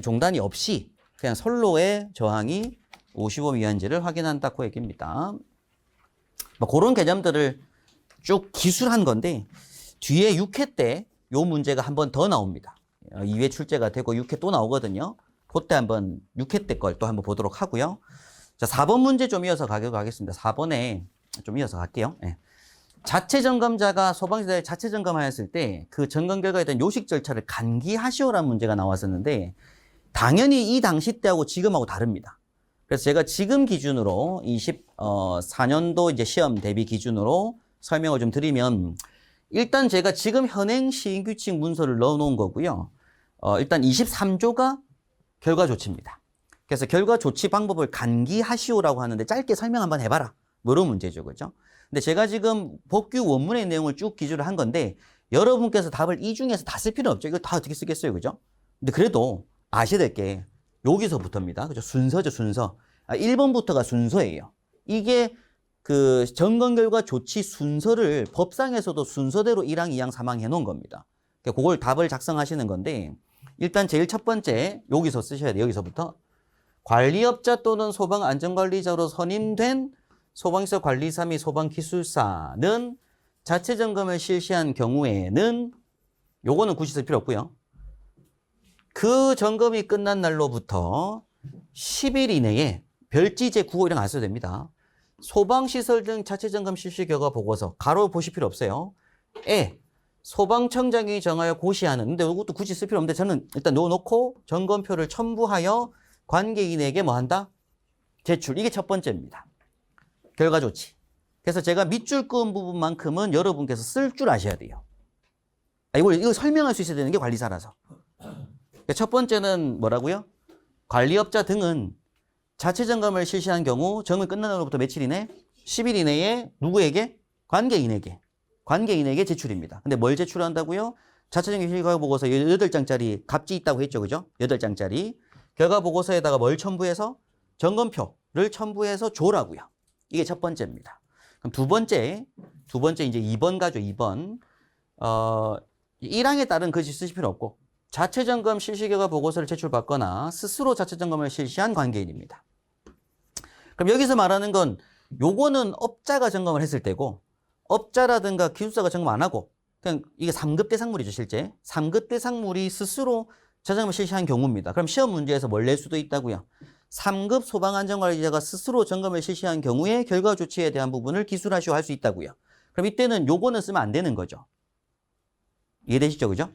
종단이 없이 그냥 선로의 저항이 55 이하인지를 확인한다. 그 얘기입니다. 뭐 그런 개념들을 쭉 기술한 건데 뒤에 6회 때 요 문제가 한 번 더 나옵니다. 2회 출제가 되고 6회 또 나오거든요. 그때 한번 6회 때 걸 또 한번 보도록 하고요. 자, 4번 문제 좀 이어서 가겠습니다. 4번에 좀 이어서 갈게요. 네. 자체 점검자가 소방시설에 자체 점검하였을 때 그 점검 결과에 대한 요식 절차를 간기하시오라는 문제가 나왔었는데 당연히 이 당시 때하고 지금하고 다릅니다. 그래서 제가 지금 기준으로 24년도 이제 시험 대비 기준으로 설명을 좀 드리면 일단 제가 지금 현행 시행규칙 문서를 넣어 놓은 거고요. 일단 23조가 결과 조치입니다. 그래서 결과 조치 방법을 간기하시오라고 하는데 짧게 설명 한번 해봐라. 뭐 이런 문제죠. 그죠? 근데 제가 지금 법규 원문의 내용을 쭉 기준을 한 건데 여러분께서 답을 이 중에서 다 쓸 필요는 없죠. 이거 다 어떻게 쓰겠어요. 그죠? 근데 그래도 아셔야 될 게 여기서부터입니다. 그죠? 순서죠, 순서. 1번부터가 순서예요. 이게 그 점검 결과 조치 순서를 법상에서도 순서대로 1항, 2항, 3항 해놓은 겁니다. 그걸 답을 작성하시는 건데 일단 제일 첫 번째 여기서 쓰셔야 돼요. 여기서부터 관리업자 또는 소방안전관리자로 선임된 소방시설 관리사 및 소방기술사는 자체 점검을 실시한 경우에는 요거는 굳이 쓸 필요 없고요. 그 점검이 끝난 날로부터 10일 이내에 별지제 9호 이런 거 안 써도 됩니다. 소방시설 등 자체점검 실시 결과 보고서 가로 보실 필요 없어요. 소방청장이 정하여 고시하는, 근데 이것도 굳이 쓸 필요 없는데 저는 일단 넣어놓고 점검표를 첨부하여 관계인에게 뭐 한다? 제출. 이게 첫 번째입니다. 결과 조치. 그래서 제가 밑줄 그은 부분만큼은 여러분께서 쓸 줄 아셔야 돼요. 이걸 설명할 수 있어야 되는 게 관리사라서. 첫 번째는 뭐라고요? 관리업자 등은 자체 점검을 실시한 경우 점검이 끝난 날로부터 며칠 이내? 10일 이내에 누구에게? 관계인에게 제출입니다. 근데 뭘 제출한다고요? 자체 점검 결과 보고서 8장짜리 갑지 있다고 했죠. 그죠? 8장짜리. 결과 보고서에다가 뭘 첨부해서? 점검표를 첨부해서 줘라고요. 이게 첫 번째입니다. 그럼 두 번째 이제 2번 가죠. 2번. 1항에 따른 글씨 쓰실 필요 없고 자체 점검 실시 결과 보고서를 제출받거나 스스로 자체 점검을 실시한 관계인입니다. 그럼 여기서 말하는 건 요거는 업자가 점검을 했을 때고 업자라든가 기술사가 점검 안 하고 그냥 이게 3급 대상물이죠. 실제 3급 대상물이 스스로 자체 점검을 실시한 경우입니다. 그럼 시험 문제에서 뭘 낼 수도 있다고요. 3급 소방안전관리자가 스스로 점검을 실시한 경우에 결과 조치에 대한 부분을 기술하시오 할 수 있다고요. 그럼 이때는 요거는 쓰면 안 되는 거죠. 이해되시죠? 그죠?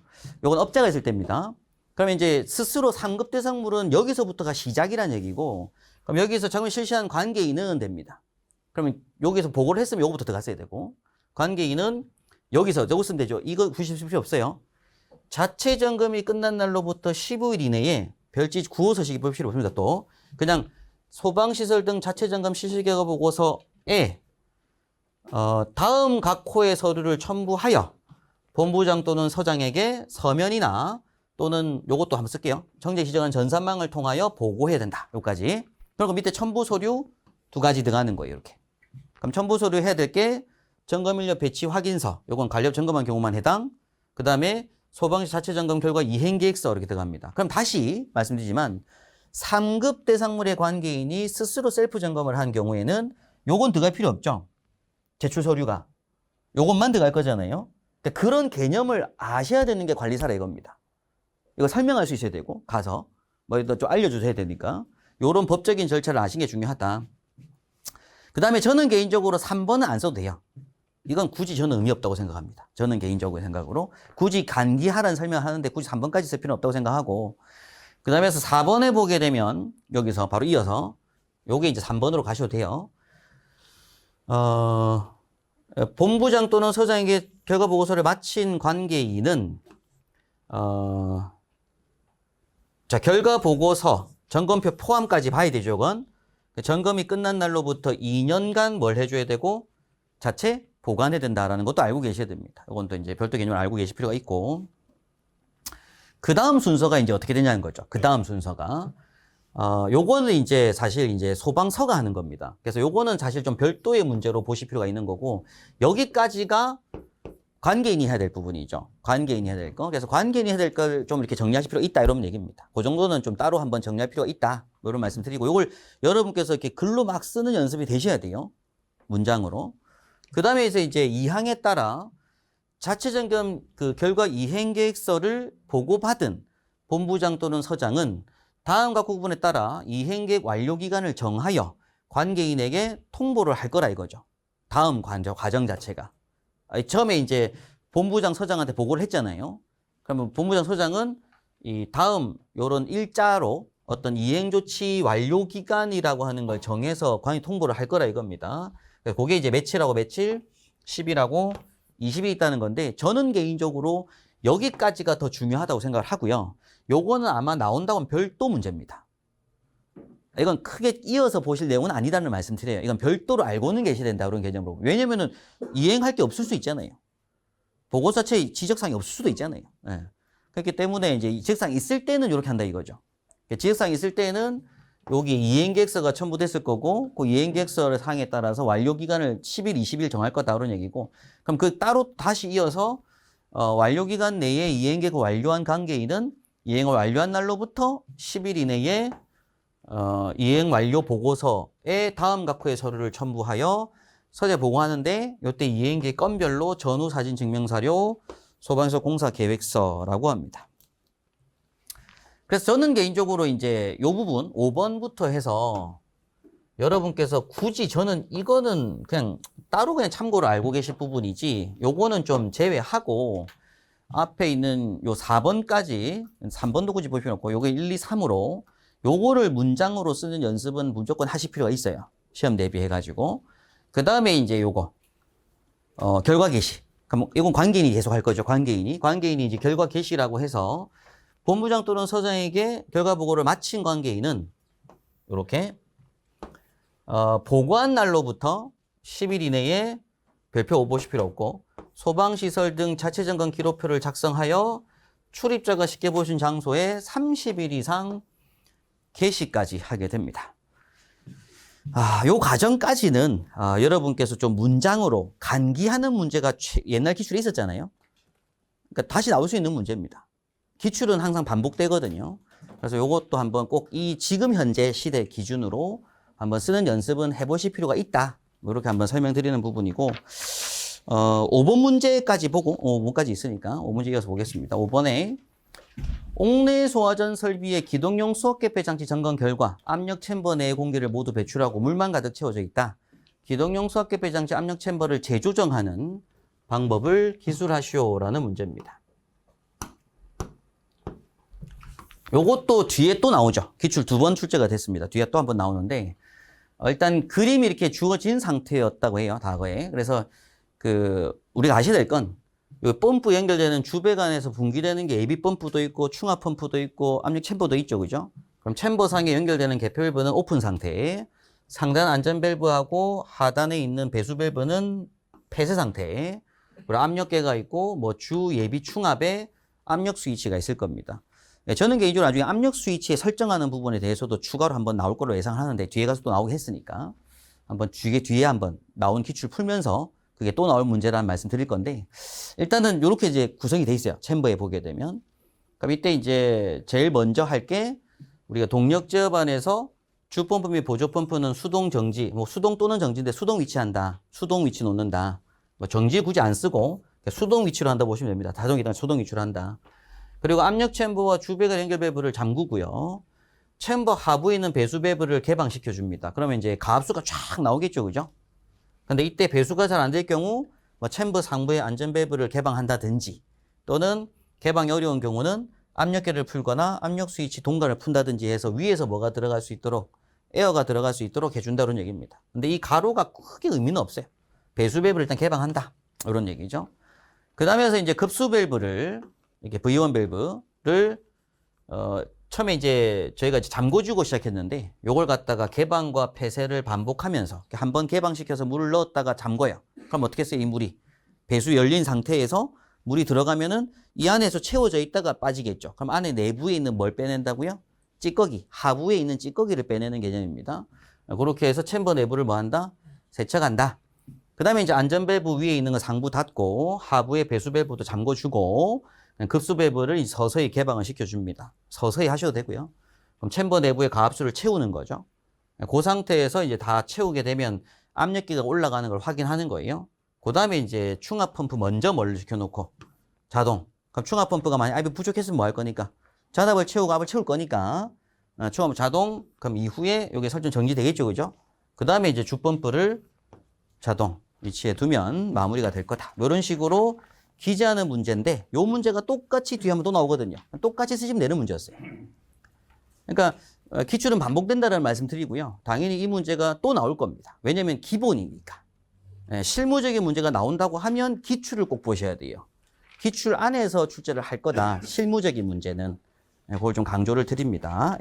요건 업자가 있을 때입니다. 그러면 이제 스스로 3급 대상물은 여기서부터가 시작이란 얘기고 그럼 여기서 점검 실시한 관계인은 됩니다. 그러면 여기서 보고를 했으면 요거부터 들어갔어야 되고 관계인은 여기서 쓰면 되죠. 이거 구실 필요 없어요. 자체 점검이 끝난 날로부터 15일 이내에 별지 구호서식이 볼 필요 없습니다. 또 그냥 소방시설 등 자체 점검 실시 결과 보고서에 다음 각 호의 서류를 첨부하여 본부장 또는 서장에게 서면이나 또는 요것도 한번 쓸게요. 정제 지정한 전산망을 통하여 보고해야 된다. 요까지. 그리고 밑에 첨부 서류 2가지 들어가는 거예요. 이렇게. 그럼 첨부 서류 해야 될 게 점검인력 배치 확인서. 요건 간접 점검한 경우만 해당. 그 다음에 소방시 자체 점검 결과 이행계획서 이렇게 들어갑니다. 그럼 다시 말씀드리지만 3급 대상물의 관계인이 스스로 셀프 점검을 한 경우에는 요건 들어갈 필요 없죠. 제출 서류가. 요것만 들어갈 거잖아요. 그러니까 그런 개념을 아셔야 되는 게 관리사라 이겁니다. 이거 설명할 수 있어야 되고 가서 뭐 좀 알려주셔야 되니까 요런 법적인 절차를 아시는 게 중요하다. 그 다음에 저는 개인적으로 3번은 안 써도 돼요. 이건 굳이 저는 의미 없다고 생각합니다. 저는 개인적으로 생각으로 굳이 간기하라는 설명을 하는데 굳이 3번까지 쓸 필요는 없다고 생각하고 그 다음에서 4번에 보게 되면 여기서 바로 이어서 요게 이제 3번으로 가셔도 돼요. 본부장 또는 서장에게 결과 보고서를 마친 관계인은 자 결과 보고서 점검표 포함까지 봐야 되죠. 이건 점검이 끝난 날로부터 2년간 뭘 해줘야 되고 자체 보관해야 된다라는 것도 알고 계셔야 됩니다. 이건 또 이제 별도 개념을 알고 계실 필요가 있고 그 다음 순서가 이제 어떻게 되냐는 거죠. 그 다음 순서가 요거는 이제 사실 이제 소방서가 하는 겁니다. 그래서 요거는 사실 좀 별도의 문제로 보실 필요가 있는 거고 여기까지가 관계인이 해야 될 부분이죠. 관계인이 해야 될 거. 그래서 관계인이 해야 될 걸 좀 이렇게 정리하실 필요가 있다 이런 얘기입니다. 그 정도는 좀 따로 한번 정리할 필요가 있다. 이런 말씀 드리고 요걸 여러분께서 이렇게 글로 막 쓰는 연습이 되셔야 돼요. 문장으로. 그 다음에 이제 2항에 따라 자체 점검 그 결과 이행 계획서를 보고받은 본부장 또는 서장은 다음 각 부분에 따라 이행 계획 완료 기간을 정하여 관계인에게 통보를 할 거라 이거죠. 다음 과정 자체가. 처음에 이제 본부장 서장한테 보고를 했잖아요. 그러면 본부장 서장은 이 다음 요런 일자로 어떤 이행 조치 완료 기간이라고 하는 걸 정해서 관이 통보를 할 거라 이겁니다. 그게 이제 며칠하고 며칠, 10일하고 20일 있다는 건데 저는 개인적으로 여기까지가 더 중요하다고 생각을 하고요. 요거는 아마 나온다고 하면 별도 문제입니다. 이건 크게 이어서 보실 내용은 아니다는 말씀 드려요. 이건 별도로 알고는 계셔야 된다 그런 개념으로. 왜냐면은 이행할 게 없을 수 있잖아요. 보고서 자체에 지적사항이 없을 수도 있잖아요. 네. 그렇기 때문에 이제 지적사항이 있을 때는 이렇게 한다 이거죠. 지적사항이 있을 때는 여기 이행계획서가 첨부됐을 거고 그 이행계획서 사항에 따라서 완료기간을 10일, 20일 정할 거다 그런 얘기고 그럼 그 따로 다시 이어서 완료기간 내에 이행계획을 완료한 관계인은 이행을 완료한 날로부터 10일 이내에 이행 완료 보고서에 다음 각호의 서류를 첨부하여 서재 보고하는데 이때 이행계획 건별로 전후 사진 증명사료 소방서 공사 계획서라고 합니다. 그래서 저는 개인적으로 이제 요 부분 5번부터 해서 여러분께서 굳이 저는 이거는 그냥 따로 그냥 참고로 알고 계실 부분이지 요거는 좀 제외하고 앞에 있는 요 4번까지 3번도 굳이 볼 필요 없고 요게 1, 2, 3으로 요거를 문장으로 쓰는 연습은 무조건 하실 필요가 있어요. 시험 대비해 가지고. 그 다음에 이제 요거 결과 게시. 그럼 이건 관계인이 계속 할 거죠. 관계인이 이제 결과 게시라고 해서 본부장 또는 서장에게 결과 보고를 마친 관계인은 이렇게 보고한 날로부터 10일 이내에 별표 오보실 필요 없고 소방시설 등 자체 점검 기록표를 작성하여 출입자가 쉽게 보신 장소에 30일 이상 게시까지 하게 됩니다. 요 과정까지는 여러분께서 좀 문장으로 간기하는 문제가 옛날 기출에 있었잖아요. 그러니까 다시 나올 수 있는 문제입니다. 기출은 항상 반복되거든요. 그래서 이것도 한번 꼭 이 지금 현재 시대 기준으로 한번 쓰는 연습은 해보실 필요가 있다. 이렇게 한번 설명드리는 부분이고 5번 문제까지 보고 5번까지 있으니까 5문제 이어서 보겠습니다. 5번에 옥내 소화전 설비의 기동용 수압개폐 장치 점검 결과 압력 챔버 내 공기를 모두 배출하고 물만 가득 채워져 있다. 기동용 수압개폐 장치 압력 챔버를 재조정하는 방법을 기술하시오라는 문제입니다. 요것도 뒤에 또 나오죠. 기출 2번 출제가 됐습니다. 뒤에 또 한 번 나오는데 일단 그림이 이렇게 주어진 상태였다고 해요. 과거에. 그래서 우리가 아셔야 될 건 요 펌프 연결되는 주배관에서 분기되는 게 예비 펌프도 있고 충압 펌프도 있고 압력 챔버도 있죠. 그죠? 그럼 챔버상에 연결되는 개폐 밸브는 오픈 상태, 상단 안전 밸브하고 하단에 있는 배수 밸브는 폐쇄 상태, 그리고 압력계가 있고 뭐 주 예비 충압에 압력 스위치가 있을 겁니다. 저는 개인적으로 나중에 압력 스위치에 설정하는 부분에 대해서도 추가로 한번 나올 거로 예상하는데 뒤에 가서 또 나오게 했으니까 한번 뒤에 한번 나온 기출 풀면서 그게 또 나올 문제라는 말씀 드릴 건데 일단은 이렇게 이제 구성이 돼 있어요. 챔버에 보게 되면. 그럼 이때 이제 제일 먼저 할 게 우리가 동력 제어반에서 주펌프 및 보조펌프는 수동 정지, 뭐 수동 또는 정지인데 수동 위치한다. 수동 위치 놓는다. 뭐 정지 굳이 안 쓰고 수동 위치로 한다 보시면 됩니다. 자동이란 수동 위치로 한다. 그리고 압력 챔버와 주배관 연결 밸브를 잠그고요. 챔버 하부에 있는 배수 밸브를 개방시켜 줍니다. 그러면 이제 가압수가 쫙 나오겠죠. 그죠? 근데 이때 배수가 잘 안 될 경우 뭐 챔버 상부의 안전 밸브를 개방한다든지 또는 개방이 어려운 경우는 압력계를 풀거나 압력 스위치 동관을 푼다든지 해서 위에서 뭐가 들어갈 수 있도록 에어가 들어갈 수 있도록 해준다는 얘기입니다. 근데 이 가로가 크게 의미는 없어요. 배수 밸브를 일단 개방한다. 이런 얘기죠. 그 다음에서 이제 급수 밸브를 이렇게 V1 밸브를 처음에 이제 저희가 이제 잠궈주고 시작했는데 요걸 갖다가 개방과 폐쇄를 반복하면서 한 번 개방시켜서 물을 넣었다가 잠궈요. 그럼 어떻게 했어요? 이 물이 배수 열린 상태에서 물이 들어가면은 이 안에서 채워져 있다가 빠지겠죠. 그럼 안에 내부에 있는 뭘 빼낸다고요? 찌꺼기, 하부에 있는 찌꺼기를 빼내는 개념입니다. 그렇게 해서 챔버 내부를 뭐 한다? 세척한다. 그 다음에 이제 안전 밸브 위에 있는 거 상부 닫고 하부에 배수 밸브도 잠궈주고 급수 밸브를 서서히 개방을 시켜줍니다. 서서히 하셔도 되고요. 그럼 챔버 내부에 가압수를 채우는 거죠. 그 상태에서 이제 다 채우게 되면 압력계가 올라가는 걸 확인하는 거예요. 그 다음에 이제 충압 펌프 먼저 멀리 시켜놓고 자동. 그럼 충압 펌프가 만약 압이 부족했으면 뭐 할 거니까 잔압을 채우고 압을 채울 거니까 충압 자동. 그럼 이후에 여기 설정 정지되겠죠, 그죠? 그 다음에 이제 주펌프를 자동 위치에 두면 마무리가 될 거다. 이런 식으로 기재하는 문제인데 이 문제가 똑같이 뒤에 한번 또 나오거든요. 똑같이 쓰시면 되는 문제였어요. 그러니까 기출은 반복된다는 말씀 드리고요. 당연히 이 문제가 또 나올 겁니다. 왜냐하면 기본이니까. 실무적인 문제가 나온다고 하면 기출을 꼭 보셔야 돼요. 기출 안에서 출제를 할 거다. 실무적인 문제는 그걸 좀 강조를 드립니다.